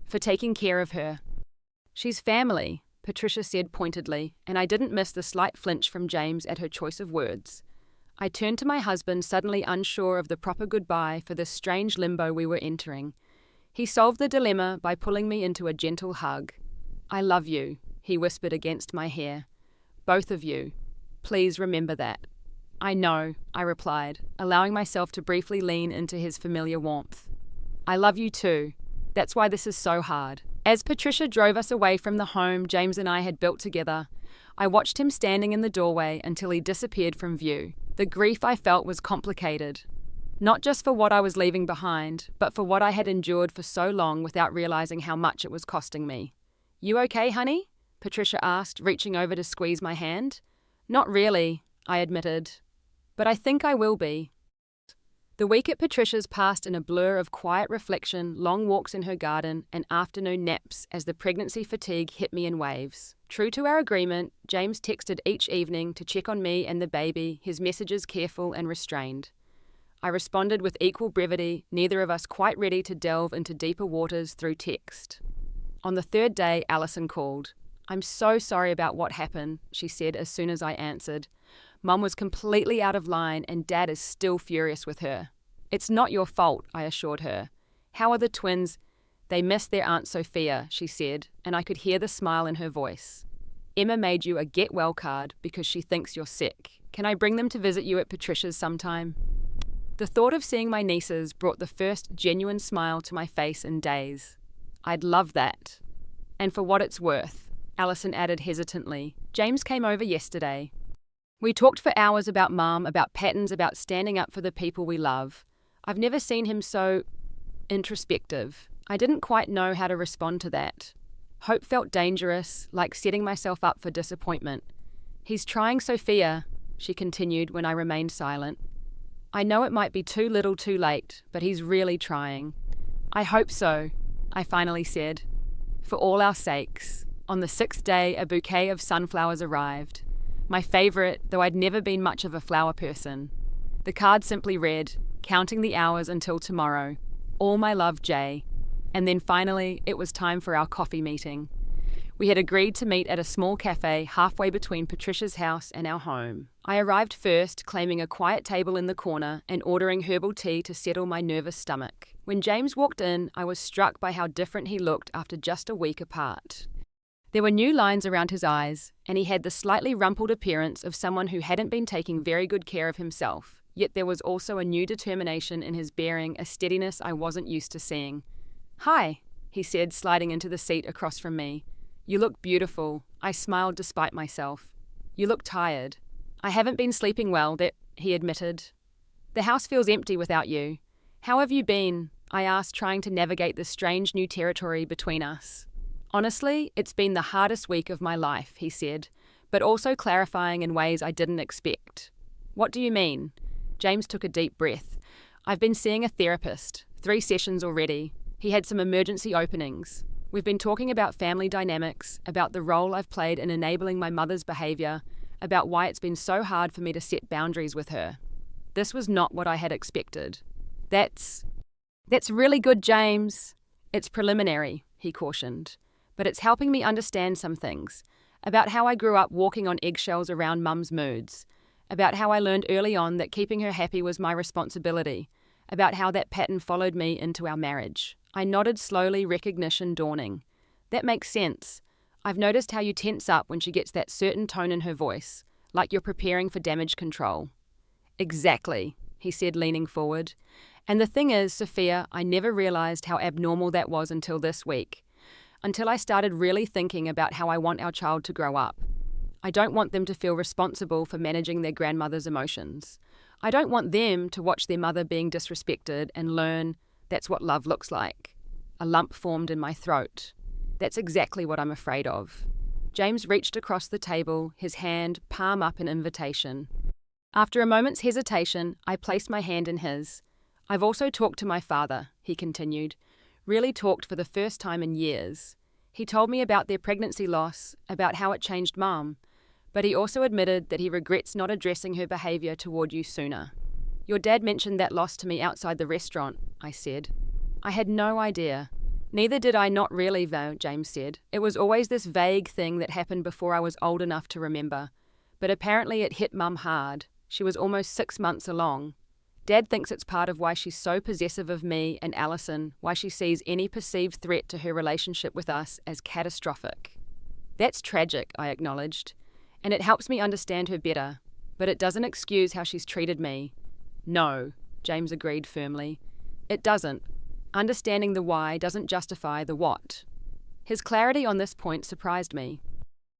taking care of her. She's family, Patricia said pointedly, and I didn't miss the slight flinch from James at her choice of words. I turned to my husband, suddenly unsure of the proper goodbye for this strange limbo we were entering. He solved the dilemma by pulling me into a gentle hug. I love you, he whispered against my hair. Both of you. Please remember that. I know, I replied, allowing myself to briefly lean into his familiar warmth. I love you too. That's why this is so hard. As Patricia drove us away from the home James and I had built together, I watched him standing in the doorway until he disappeared from view. The grief I felt was complicated. Not just for what I was leaving behind, but for what I had endured for so long without realizing how much it was costing me. You okay, honey? Patricia asked, reaching over to squeeze my hand. Not really, I admitted. But I think I will be. The week at Patricia's passed in a blur of quiet reflection, long walks in her garden, and afternoon naps as the pregnancy fatigue hit me in waves. True to our agreement, James texted each evening to check on me and the baby, his messages careful and restrained. I responded with equal brevity, neither of us quite ready to delve into deeper waters through text. On the third day, Alison called. I'm so sorry about what happened, she said as soon as I answered. Mum was completely out of line and Dad is still furious with her. It's not your fault, I assured her. How are the twins? They miss their Aunt Sophia, she said, and I could hear the smile in her voice. Emma made you a get well card because she thinks you're sick. Can I bring them to visit you at Patricia's sometime? The thought of seeing my nieces brought the first genuine smile to my face in days. I'd love that. And for what it's worth, Alison added hesitantly, James came over yesterday. We talked for hours about Mum, about patterns, about standing up for the people we love. I've never seen him so introspective. I didn't quite know how to respond to that. Hope felt dangerous, like setting myself up for disappointment. He's trying, Sophia, she continued when I remained silent. I know it might be too little too late, but he's really trying. I hope so, I finally said. For all our sakes. On the 6th day, a bouquet of sunflowers arrived. My favourite, though I'd never been much of a flower person. The card simply read, counting the hours until tomorrow. All my love, Jay. And then finally, it was time for our coffee meeting. We had agreed to meet at a small cafe halfway between Patricia's house and our home. I arrived first, claiming a quiet table in the corner and ordering herbal tea to settle my nervous stomach. When James walked in, I was struck by how different he looked after just a week apart. There were new lines around his eyes, and he had the slightly rumpled appearance of someone who hadn't been taking very good care of himself. Yet there was also a new determination in his bearing, a steadiness I wasn't used to seeing. Hi, he said, sliding into the seat across from me. You look beautiful. I smiled despite myself. You look tired. I haven't been sleeping well, he admitted. The house feels empty without you. How have you been? I asked, trying to navigate this strange new territory between us. Honestly, it's been the hardest week of my life, he said, but also clarifying in ways I didn't expect. What do you mean? James took a deep breath. I've been seeing a therapist, 3 sessions already. He had some emergency openings. We've been talking about family dynamics, about the role I've played in enabling my mother's behaviour, about why it's been so hard for me to set boundaries with her. This was not what I had expected. That's really good, James. It's preliminary, he cautioned, but it's helping me understand some things, about how I grew up walking on eggshells around Mum's moods, about how I learned early on that keeping her happy was my responsibility, about how that pattern followed me into our marriage. I nodded slowly, recognition dawning. That makes sense. I've noticed how you tense up when she gets that certain tone in her voice, like you're preparing for damage control. Exactly, he said, leaning forward. And the thing is, Sophia, I never realized how abnormal that was until this week. Until I started really thinking about how I want our child to grow up. I don't want them to feel responsible for managing their grandmother's emotions. I don't want them to watch their mother being disrespected and learn that's what love looks like. A lump formed in my throat. That's exactly what I'm afraid of. James reached across the table, his hand palm up in invitation. After a moment's hesitation, I placed my hand in his. I've also talked to my father, he continued. Really talked for the first time in years. He told me about their pregnancy loss, about how it changed Mum, but he also admitted that he regrets not addressing her behaviour toward you sooner. Your dad mentioned that loss to me outside the restaurant, I said. I had no idea. Neither did I, not really, though, James said. It was always this vague thing that happened before I was old enough to remember. But apparently it hit Mum hard. She was almost 6 months along. Dad thinks it's part of why she's so possessive of me and Alison, why she sees any perceived threat to her relationship with us as catastrophic. That's tragic, I acknowledged, and it helps me understand her better, but it doesn't excuse how she's treated me. No, James agreed firmly. It doesn't. Understanding the why doesn't justify the what. His clarity on this point surprised me.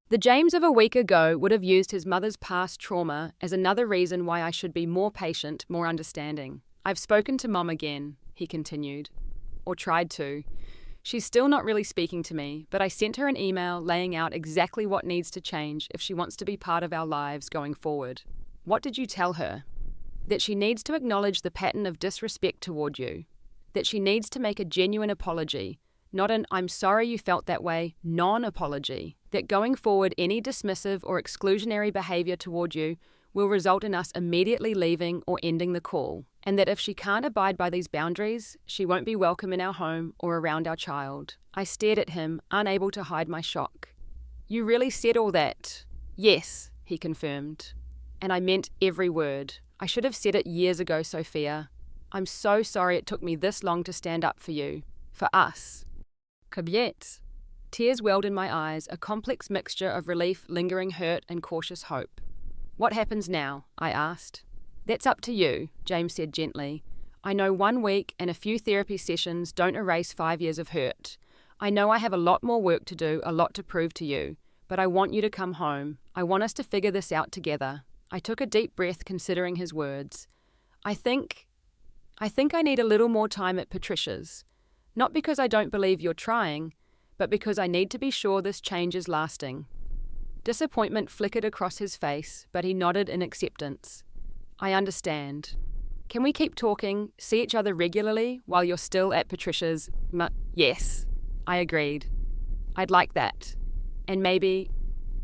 The James of a week ago would have used his mother's past trauma as another reason why I should be more patient, more understanding. I've spoken to Mum again, he continued. Or tried to. She's still not really speaking to me, but I sent her an email laying out exactly what needs to change if she wants to be part of our lives going forward. What did you tell her? That she needs to acknowledge the pattern of disrespect toward you. That she needs to make a genuine apology, not an "I'm sorry you felt that way" non-apology. That going forward any dismissive or exclusionary behaviour toward you will result in us immediately leaving or ending the call, and that if she can't abide by these boundaries, she won't be welcome in our home or around our child. I stared at him, unable to hide my shock. You really said all that? Yes, he confirmed. And I meant every word. I should have said it years ago, Sophia. I'm so sorry it took me this long to stand up for you. For us. Kobiet. Tears welled in my eyes, a complex mixture of relief, lingering hurt, and cautious hope. What happens now? I asked. That's up to you, James said gently. I know 1 week and a few therapy sessions don't erase 5 years of hurt. I know I have a lot more work to do, a lot to prove to you, but I want you to come home. I want us to figure this out together. I took a deep breath considering his words. I think I need a little more time at Patricia's. Not because I don't believe you're trying, but because I need to be sure this change is lasting. Disappointment flickered across his face, but he nodded in acceptance. I understand. Can we keep talking, see each other regularly while you're still at Patricia's? Yes, I agreed. I'd like that. And maybe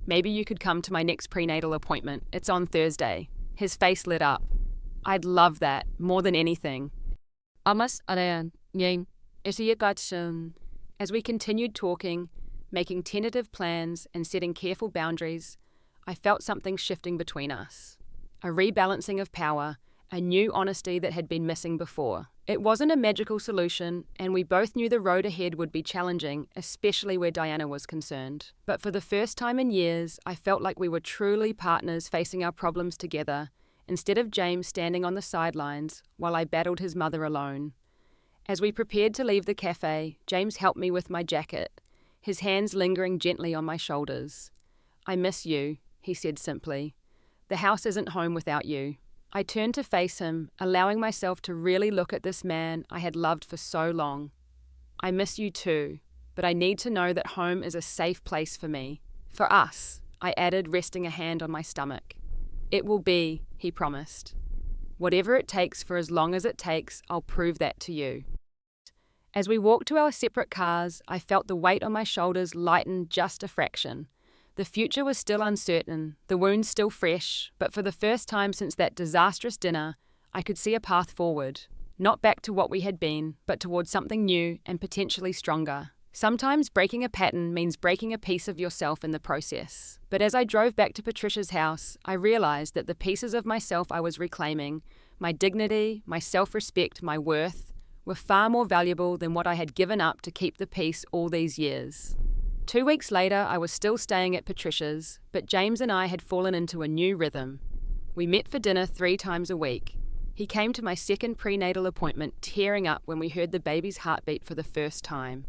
you could come to my next prenatal appointment. It's on Thursday. His face lit up. I'd love that, more than anything. Amas arayan, yang, As we continued talking, making tentative plans and setting careful boundaries, I felt something shifting between us. A rebalancing of power, a new honesty that had been missing before. It wasn't a magical solution, and we both knew the road ahead would be challenging, especially where Diana was concerned. But for the first time in years, I felt like we were truly partners facing our problems together, instead of James standing on the sidelines while I battled his mother alone. As we prepared to leave the cafe, James helped me with my jacket. his hands lingering gently on my shoulders. "I miss you," he said simply. "The house isn't home without you." I turned to face him, allowing myself to really look at this man I had loved for so long. "I miss you too, but I need to know that home is a safe place for me. For us," I added, resting a hand on my stomach. "It will be," he promised. "Whatever it takes for as long as it takes, I'll prove that to you." As we walked to our separate cars, I felt the weight on my shoulders lighten just a fraction. The future was still uncertain, the wounds still fresh, but for the first time since that disastrous dinner, I could see a path forward. Not back to what we had been, but towards something new and potentially stronger. Sometimes breaking a pattern means breaking a piece of yourself in the process. But as I drove back to Patricia's house, I realized that the pieces of myself I was reclaiming, my dignity, my self-respect, my worth, were far more valuable than what I had given up to keep the peace all these years. 2 weeks later, I was still staying at Patricia's, but James and I had fallen into a new rhythm. We met for dinner 3 times a week. He came to my second prenatal appointment tearing up when we heard the baby's heartbeat for the first time.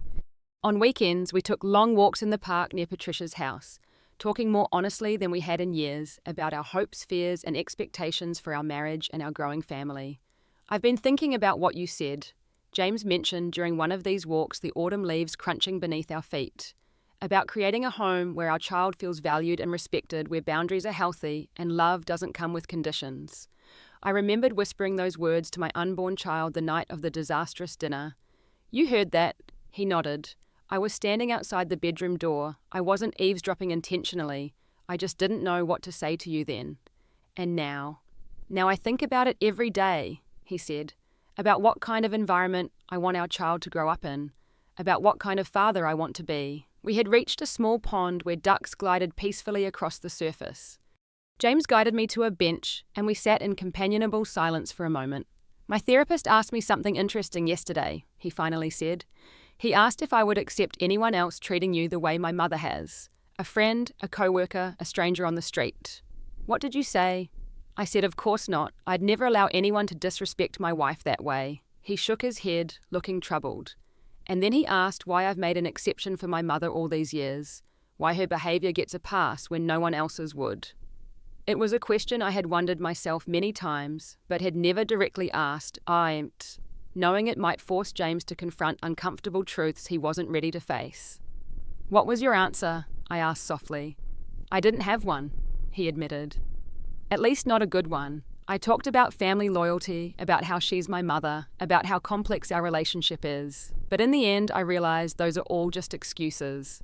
On weekends, we took long walks in the park near Patricia's house, talking more honestly than we had in years about our hopes, fears, and expectations for our marriage and our growing family. "I've been thinking about what you said." James mentioned during one of these walks the autumn leaves crunching beneath our feet, about creating a home where our child feels valued and respected, where boundaries are healthy and love doesn't come with conditions. I remembered whispering those words to my unborn child the night of the disastrous dinner. "You heard that?" He nodded. I was standing outside the bedroom door. I wasn't eavesdropping intentionally. I just didn't know what to say to you then. "And now I think about it every day," he said. "About what kind of environment I want our child to grow up in. About what kind of father I want to be." We had reached a small pond where ducks glided peacefully across the surface. James guided me to a bench, and we sat in companionable silence for a moment. "My therapist asked me something interesting yesterday," he finally said. "He asked if I would accept anyone else treating you the way my mother has. A friend, a co-worker, a stranger on the street." "What did you say?" I said, "Of course not. I'd never allow anyone to disrespect my wife that way." He shook his head, looking troubled. And then he asked why I've made an exception for my mother all these years, why her behaviour gets a pass when no one else's would. It was a question I had wondered myself many times, but had never directly asked, knowing it might force James to confront uncomfortable truths he wasn't ready to face. "What was your answer?" I asked softly. "I didn't have one," he admitted. "At least not a good one. I talked about family loyalty, about how she's my mother, about how complex our relationship is. But in the end, I realized those are all just excuses.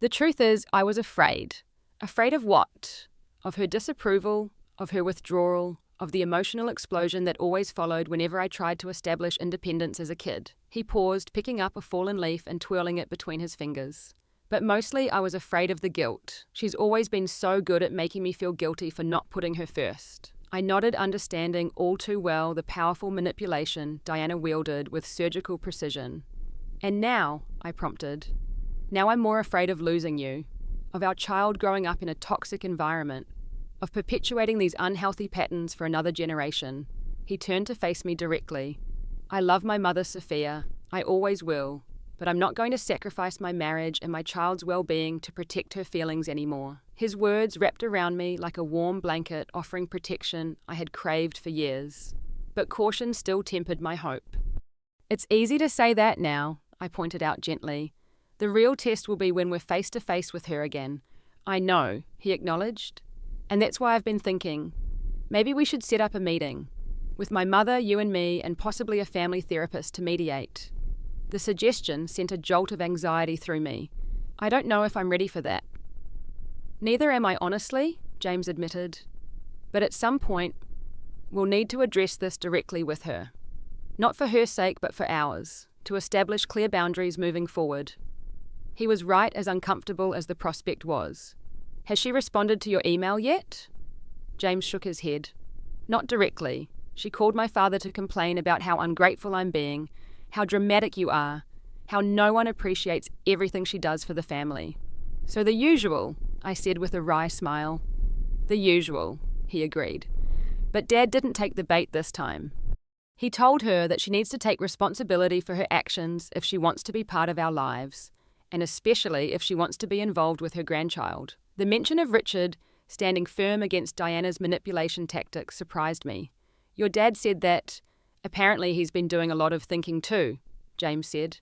The truth is, I was afraid. Afraid of what? Of her disapproval, of her withdrawal, of the emotional explosion that always followed whenever I tried to establish independence as a kid." He paused, picking up a fallen leaf and twirling it between his fingers. "But mostly I was afraid of the guilt. She's always been so good at making me feel guilty for not putting her first." I nodded, understanding all too well the powerful manipulation Diana wielded with surgical precision. "And now," I prompted, "now I'm more afraid of losing you, of our child growing up in a toxic environment, of perpetuating these unhealthy patterns for another generation." He turned to face me directly. "I love my mother, Sophia. I always will. But I'm not going to sacrifice my marriage and my child's well-being to protect her feelings anymore." His words wrapped around me like a warm blanket offering protection I had craved for years. But caution still tempered my hope. "It's easy to say that now," I pointed out gently. "The real test will be when we're face to face with her again." "I know," he acknowledged. "And that's why I've been thinking, maybe we should set up a meeting, with my mother, you and me, and possibly a family therapist to mediate." The suggestion sent a jolt of anxiety through me. "I don't know if I'm ready for that." "Neither am I, honestly," James admitted. "But at some point, we'll need to address this directly with her. Not for her sake, but for ours, to establish clear boundaries moving forward." He was right, as uncomfortable as the prospect was. "Has she responded to your email yet?" James shook his head. "Not directly. She called my father to complain about how ungrateful I'm being, how dramatic you are, how no one appreciates everything she does for the family." "So the usual," I said with a wry smile. "The usual," he agreed. But Dad didn't take the bait this time. He told her that she needs to take responsibility for her actions if she wants to be part of our lives, and especially if she wants to be involved with her grandchild. The mention of Richard standing firm against Diana's manipulation tactics surprised me. Your dad said that apparently he's been doing a lot of thinking too, James said.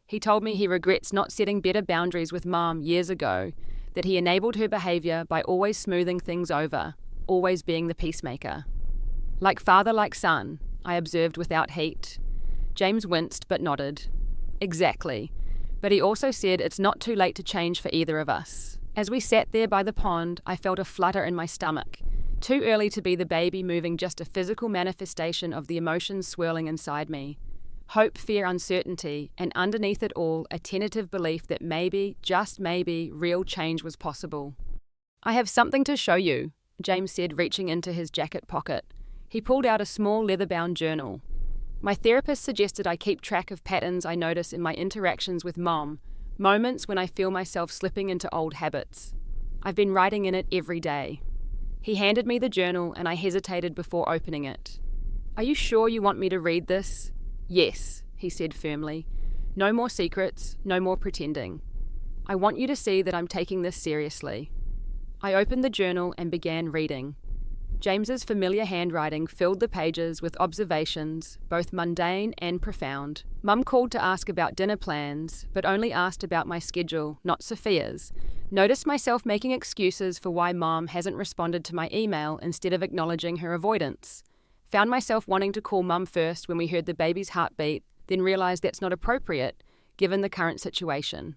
He told me he regrets not setting better boundaries with Mom years ago, that he enabled her behaviour by always smoothing things over, always being the peacemaker. Like father, like son, I observed without heat. James winced but nodded. Exactly. But he also said it's not too late to change for either of us. As we sat there by the pond, I felt a flutter in my stomach. Too early to be the baby moving, just a physical manifestation of the emotions swirling inside me. Hope, fear, uncertainty, and underneath it all, a tentative belief that maybe, just maybe, real change was possible. I have something to show you, James said, reaching into his jacket pocket. He pulled out a small leather-bound journal. My therapist suggested I keep track of patterns I notice in my interactions with Mom, moments when I feel myself slipping into old habits. I've been writing in it every day. He handed me the journal and I hesitated before opening it. Are you sure you want me to read this? Yes, he said firmly. No more secrets, no more pretending. I want you to see that I'm taking this seriously. I opened the journal and began reading. James's familiar handwriting filled the pages with observations, both mundane and profound. Mum called to ask about dinner plans, but only asked about my schedule, not Sophia's. Noticed myself making excuses for why Mom hasn't responded to my email instead of acknowledging her avoidance. Found myself wanting to call Mum first when we heard the baby's heartbeat, then realised that's not appropriate, given the current situation.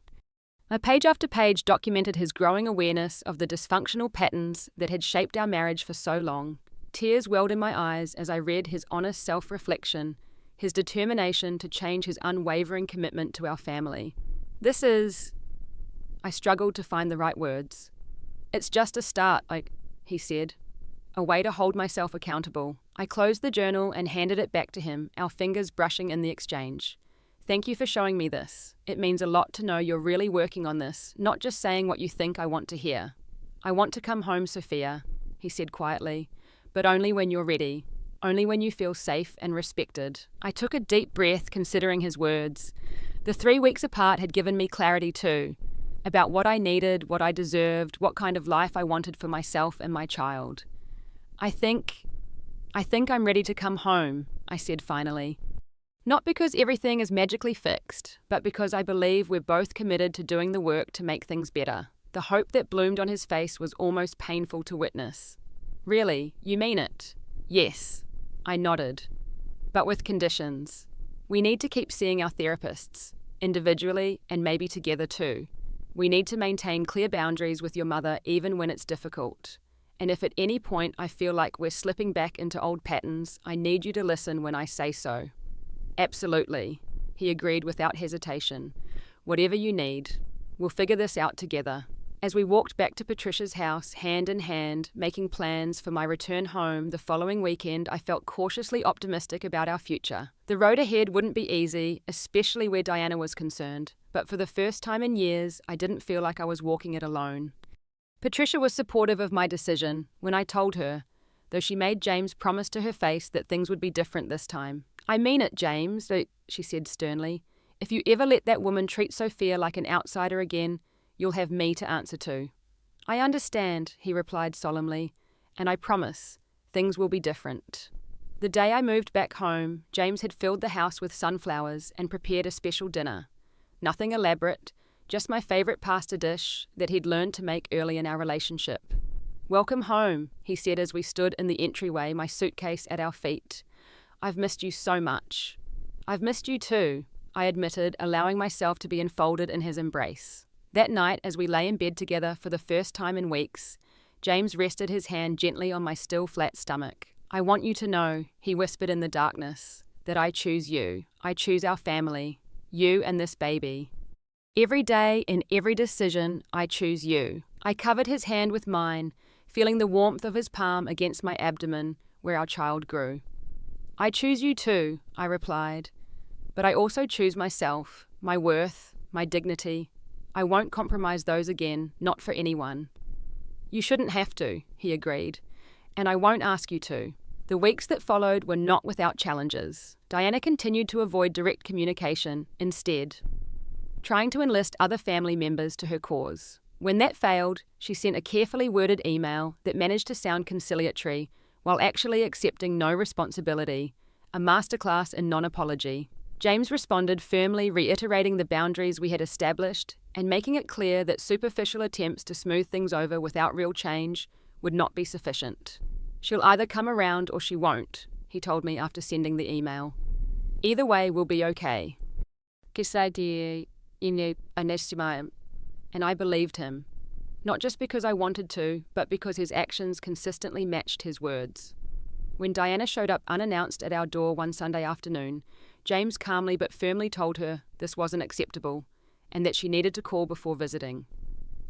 Page after page documented his growing awareness of the dysfunctional patterns that had shaped our marriage for so long. Tears welled in my eyes as I read his honest self-reflection, his determination to change, his unwavering commitment to our family. I struggled to find the right words. It's just a start, he said. A way to hold myself accountable. I closed the journal and handed it back to him, our fingers brushing in the exchange. Thank you for showing me this. It means a lot to know you're really working on this, not just saying what you think I want to hear. I want to come home, Sophia, he said quietly, but only when you're ready, only when you feel safe and respected. I took a deep breath considering his words. The 3 weeks apart had given me clarity too, about what I needed, what I deserved, what kind of life I wanted for myself and my child. I think I'm ready to come home, I said finally. Not because everything is magically fixed, but because I believe we're both committed to doing the work to make things better. The hope that bloomed on his face was almost painful to witness. Really, you mean it? Yes, I nodded. But with conditions. We need to keep seeing our therapists, individually and maybe together too. We need to maintain clear boundaries with your mother even when it's difficult. And if at any point I feel like we're slipping back into old patterns, I need you to listen when I say so. Absolutely, he agreed without hesitation. Whatever you need, we'll figure this out together. As we walked back to Patricia's house, hand in hand, making plans for my return home the following weekend, I felt cautiously optimistic about our future. The road ahead wouldn't be easy, especially where Diana was concerned, but for the first time in years, I didn't feel like I was walking it alone. Patricia was supportive of my decision when I told her, though she made James promise to her face that things would be different this time. I mean it, James, she said sternly. If you ever let that woman treat Sophia like an outsider again, you'll have me to answer to. I understand, he replied solemnly, and I promise, things will be different. The day I moved back home, James had filled the house with sunflowers and prepared a special dinner. Nothing elaborate, just my favourite pasta dish that he'd learned to make early in our relationship. Welcome home, he said as we stood in the entryway, my suitcase at our feet. I've missed you so much. I've missed you too, I admitted, allowing myself to be enfolded in his embrace. That night, as we lay in bed together for the first time in weeks, James rested his hand gently on my still flat stomach. I want you to know, he whispered in the darkness, that I choose you. I choose our family, you and this baby. Every day, in every decision, I choose you. I covered his hand with mine, feeling the warmth of his palm against my abdomen where our child grew. I choose you too, I replied, but I also choose myself, my worth, my dignity. I won't compromise those again, not for anyone. You shouldn't have to, he agreed, and I won't ask you to. The weeks that followed were not without challenges. Diana continued to avoid direct communication instead. trying to enlist other family members to her cause. When that failed, she sent a carefully worded email that managed to sound conciliatory while actually accepting no responsibility, a masterclass in non-apology. James responded firmly, reiterating the boundaries we had established and making it clear that superficial attempts to smooth things over without real change would not be sufficient. "She'll either come around or she won't," he told me after sending the email. "Either way, we'll be okay." And I believed him. Not just because I wanted to, but because his actions consistently matched his words. When Diana showed up unannounced at our door one Sunday afternoon, James calmly but firmly told her this wasn't acceptable and that she needed to call before visiting.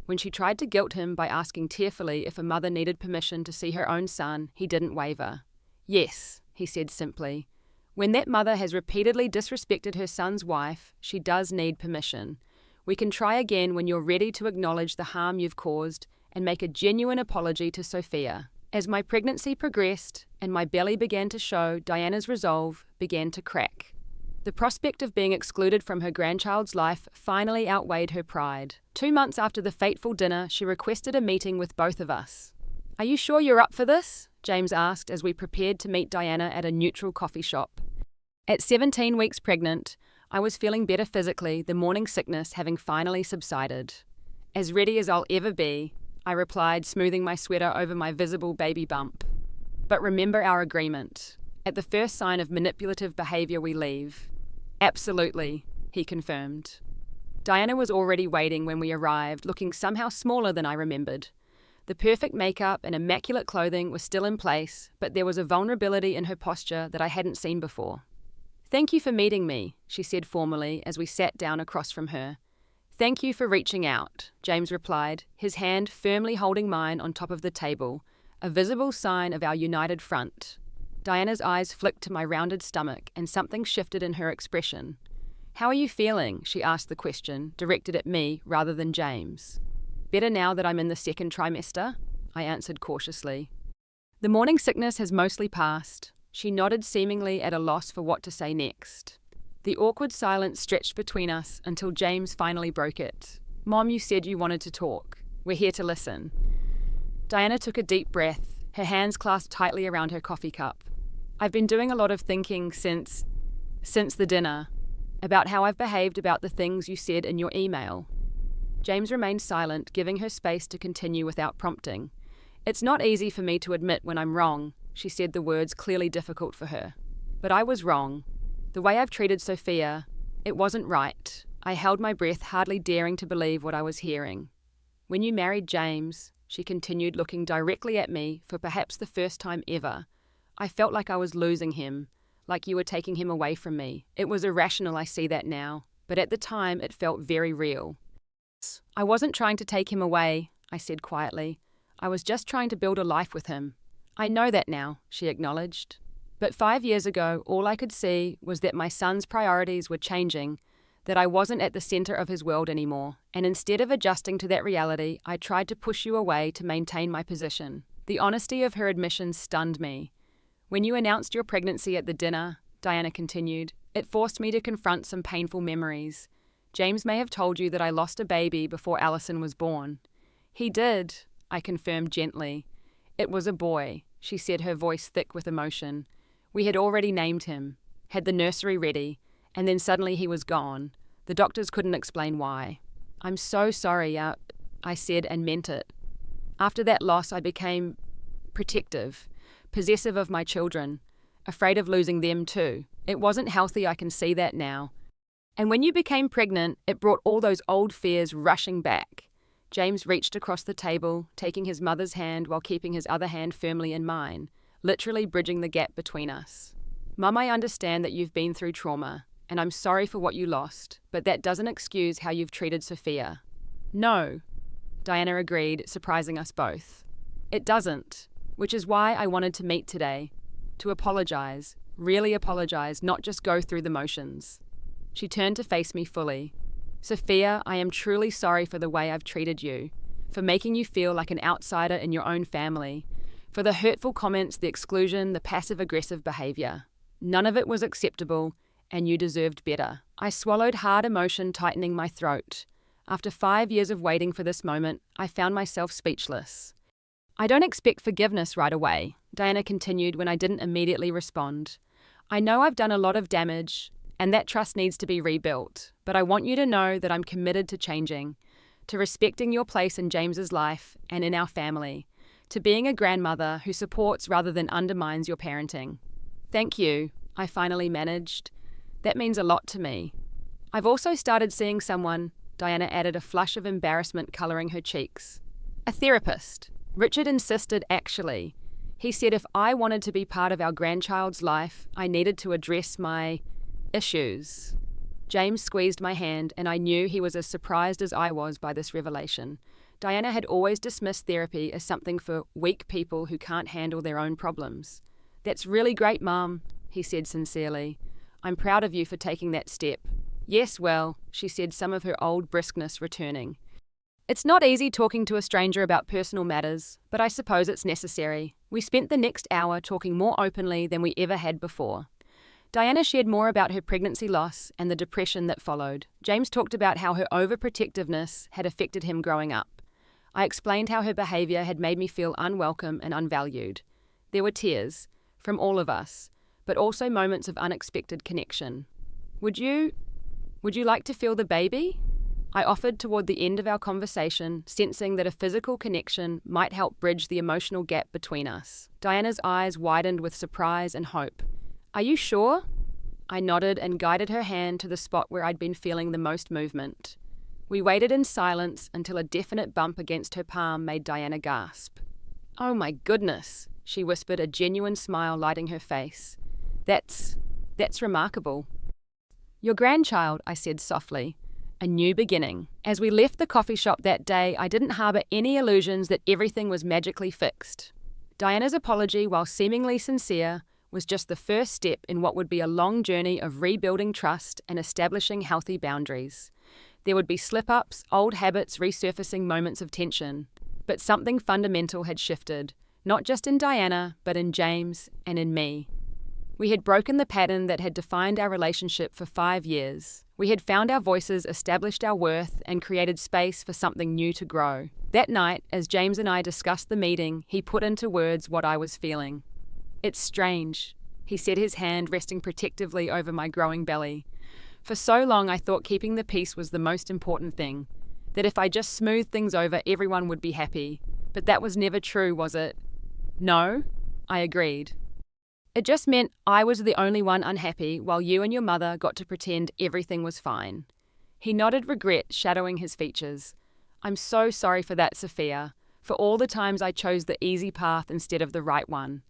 When she tried to guilt him by asking tearfully if a mother needed permission to see her own son, he didn't waver. "Yes," he said simply. "When that mother has repeatedly disrespected her son's wife, she does need permission. We can try again when you're ready to acknowledge the harm you've caused and make a genuine apology to Sophia." As my pregnancy progressed and my belly began to show, Diana's resolve began to crack. The prospect of being excluded from her grandchild's life finally outweighed her pride. 2 months after the fateful dinner, she requested a meeting with both of us. "Are you sure you're up for this?" James asked as we prepared to meet Diana at a neutral coffee shop. At 17 weeks pregnant, I was feeling better physically, the morning sickness having finally subsided. "As ready as I'll ever be," I replied, smoothing my sweater over my visible baby bump. "But remember our agreement. At the first sign of manipulative behavior, we leave." "Absolutely," he confirmed. Diana was already waiting when we arrived, looking somehow smaller than I remembered. The perfect makeup and immaculate clothing was still in place, but there was a vulnerability in her posture that I hadn't seen before. "Thank you for meeting me," she said formally as we sat down across from her. "Thank you for reaching out," James replied, his hand firmly holding mine on top of the table, a visible sign of our united front. Diana's eyes flicked to my rounded stomach and something shifted in her expression. "How are you feeling?" she asked the question, directed at me rather than James. "Better now that I'm in the second trimester," I answered cautiously. "The morning sickness has mostly passed." She nodded, seemingly at a loss for what to say next. The awkward silence stretched between us until James finally broke it. "Mom, you said you wanted to talk. We're here to listen." Diana took a deep breath, her hands clasped tightly around her coffee cup. "I've been doing a lot of thinking since the dinner, about how I've behaved about the things you said in your email." James remained silent, giving her space to continue without prompting. "It's not easy for me to admit when I'm wrong," she said, the words clearly difficult for her. "But I was wrong. The way I've treated Sophia, it wasn't right." I held my breath, hardly daring to believe what I was hearing. "When you married James," she continued, looking directly at me for perhaps the first time ever, "I felt like I was losing him, like you were taking him away from me. It was irrational, I see that now, but at the time it felt very real." "I wasn't trying to take him away," I said quietly. "I was just trying to build a life with him." "I know that now," she acknowledged. "But 5 years ago, all I could see was that my son's priorities were changing, that I wasn't at the center of his world anymore, and instead of adjusting to that reality, I tried to push you away to maintain my position." The honesty of her admission stunned me. "When you announced your pregnancy at the dinner," Diana continued, "it forced me to confront some painful memories. James may have told you that I lost a baby before Allison was born." "He did," I confirmed gently. "It was a boy," she said, her voice thick with emotion. "We had already named him, had the nursery ready, and then suddenly he was gone. The doctors couldn't explain why." "I'm so sorry," I said, and meant it. After that loss, I became protective, possessive of my children, afraid of losing them too. It wasn't healthy, I can see that now. And when you became pregnant, it brought all those old fears rushing back. James reached across the table, taking his mother's hand while keeping his other hand firmly in mine, literally bridging the gap between us. "Mum, I understand that you've been through trauma, and I'm sorry for what you lost, but that doesn't excuse how you've treated Sophia." "No," Diana agreed, surprising us both. "It doesn't, which is why I wanted to meet today, to apologize, really apologize, not just go through the motions." She turned to face me fully. "Sophia, I am truly sorry for the way I've treated you, for making you feel like an outsider in your own family, for the hurtful comments, the exclusion, the passive-aggressive behavior. None of it was acceptable, and you deserved better. I swallowed hard emotion, tightening my throat. After 5 years of waiting for this moment, I found myself speechless. I don't expect forgiveness right away, Diana continued when I didn't immediately respond. I know I've done a lot of damage, and that trust needs to be rebuilt, but I want you to know that I'm committed to changing, to respecting your place in James's life and in our family, to being a grandmother who supports rather than undermines your parenting. Thank you, I finally managed. That means a lot to me. I've also started seeing someone, Diana added, a flush of embarrassment coloring her cheeks. A therapist. Richard insisted, actually. He said if I wanted to be part of our grandchild's life, I needed to address my issues. James squeezed my hand, and I knew he was as surprised as I was by this revelation. Diana had always dismissed therapy as something for weak people who can't handle their own problems. That's really great, Mum, he said sincerely. I'm proud of you for taking that step. Yes, well, she said, some of her old briskness returning. It's not easy talking to a stranger about personal matters, but I suppose it's necessary. We spent the next hour talking more openly than we ever had before. Diana shared more about her pregnancy loss and the depression that followed. James talked about how her overprotectiveness had affected him growing up. I explained how her behaviour had made me feel unwelcome and unvalued. There were tears, from all of us, but also moments of unexpected connection. Would you like to feel the baby? I offered toward the end of our conversation, sensing that a physical connection might help bridge the emotional gap between us. Diana's eyes widened with surprise and hope. Are you sure? I nodded and guided her hand to the spot where I'd been feeling the most movement. We waited in silence until a definite bump against her palm made Diana gasp. Oh my goodness, she whispered, a genuine smile lighting her face. That's remarkable. Your grandchild, I said softly. A new beginning. As we left the coffee shop that day, I didn't harbour any illusions that everything was magically fixed. Diana's apology, while seemingly sincere, was just the first step in what would be a long journey of rebuilding trust and establishing healthy boundaries. There would be slip-ups, old habits resurfacing, moments of tension. But something fundamental had shifted, not just in Diana, but in James and in me. We had broken the pattern that had defined our relationship for 5 years. We had found our voices, established our worth, and created space for something new to grow. That night, as James and I discussed the meeting, he put into words what I was feeling. It's strange, he said, his hand resting protectively over my growing belly. For so long I thought keeping the peace was the most important thing, that if I just smoothed things over, everyone would be happy. But that was never true, was it? No, I agreed. It just meant I was the only one unhappy while you and your mother got to pretend everything was fine. He nodded, regret shadowing his features. I'm so sorry for that, Sophia, for all the times I chose the easy path instead of the right one.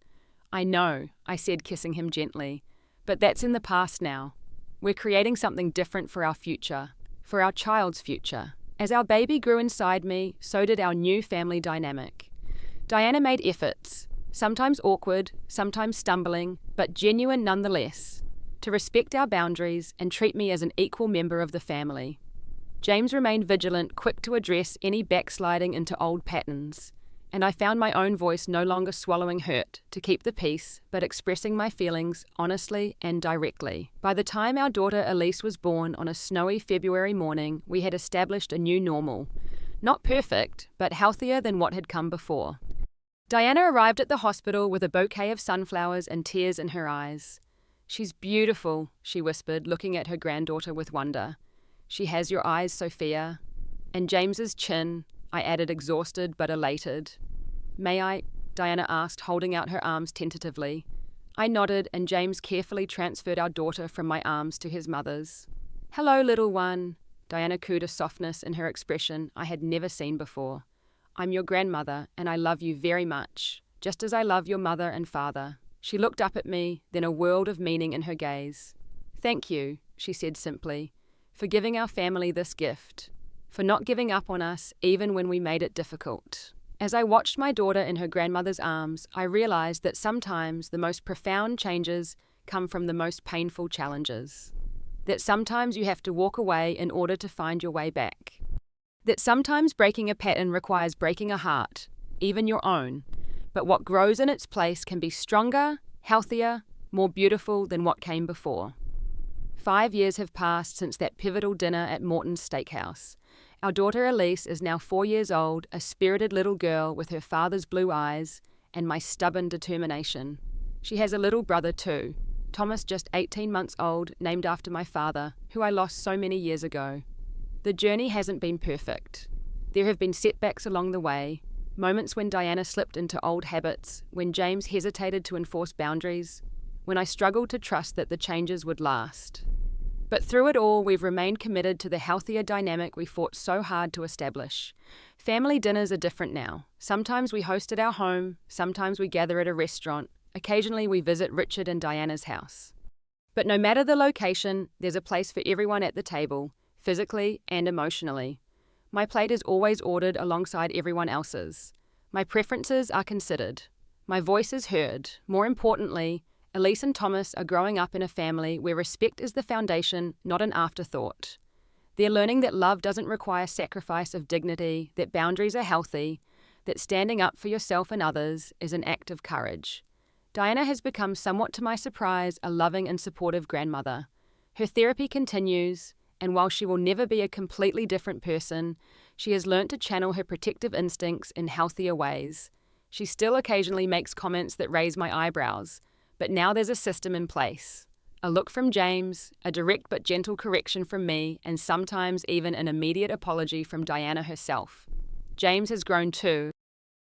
I know, I said, kissing him gently, but that's in the past now. We're creating something different for our future, for our child's future. As our baby grew inside me, so did our new family dynamic. Diana made efforts, sometimes awkward, sometimes stumbling, but genuine nonetheless, to respect our boundaries and treat me as an equal member of the family. James remained vigilant, quick to address any backsliding into old patterns, and I found my own voice no longer swallowing hurt to keep the peace, but expressing my feelings honestly and directly. By the time our daughter Elise was born on a snowy February morning, we had established a new normal. Not perfect, but healthier than what had come before. Diana arrived at the hospital with a bouquet of sunflowers and tears in her eyes. She's beautiful, she whispered, looking at her granddaughter with wonder. She has your eyes, Sophia. And James's chin, I added, exhausted but elated. May I? Diana asked, holding out her arms tentatively. I nodded, and James carefully transferred our daughter from my arms to his mother's. Hello, little one, Diana cooed, a softness in her expression I had never seen before. I'm your grandmother, and I love you very much, just as I love your mother and father. She looked up at me, then a world of meaning in her gaze. Thank you, she said simply, for giving our family this gift, for not giving up on us even when we made it difficult. As I watched my daughter in her grandmother's arms, I realized that sometimes the most profound changes come from the most painful challenges. That sometimes you have to walk away in order to find your way back. That sometimes breaking a pattern requires breaking a heart, even your own, but what grows in its place can be stronger, healthier, more beautiful than what came before. 5 years have passed since that pivotal dinner at Morton's Steakhouse. Our daughter Elise is now 4 years old, a spirited little girl with her father's blue eyes and my stubborn determination. She has a little brother too, Thomas, just 18 months old, named after my father, who I lost so many years ago. The journey hasn't been perfect. There have been setbacks along the way, moments when Diana slipped into old habits, when James hesitated to enforce boundaries, when I struggled to trust that the changes would last. But through it all, we've remained committed to the healthier dynamic we fought so hard to establish. Family dinners are different now. Sometimes we host at our home, sometimes we gather at a restaurant, occasionally we visit Richard and Diana's house. But no matter the location, there's a place for everyone at the table, physically and emotionally. My plate is always ordered alongside everyone else's. My preferences are considered. My voice is heard. More importantly, Elise and Thomas are growing up in a family where respect is the foundation, not an afterthought. They're learning that love doesn't require sacrifice of dignity, that boundaries are healthy, that standing up for yourself and others is an act of courage. Diana has become, somewhat to my surprise, a loving and supportive grandmother. Her therapy continues, and while she will never be a completely different person, she has learnt to channel her protective instincts in healthier ways. She still occasionally makes comments that raise my eyebrows, but now there's a system in place. A look from James, a direct but gentle correction from me, and sometimes even an immediate apology from Diana herself. James has grown too,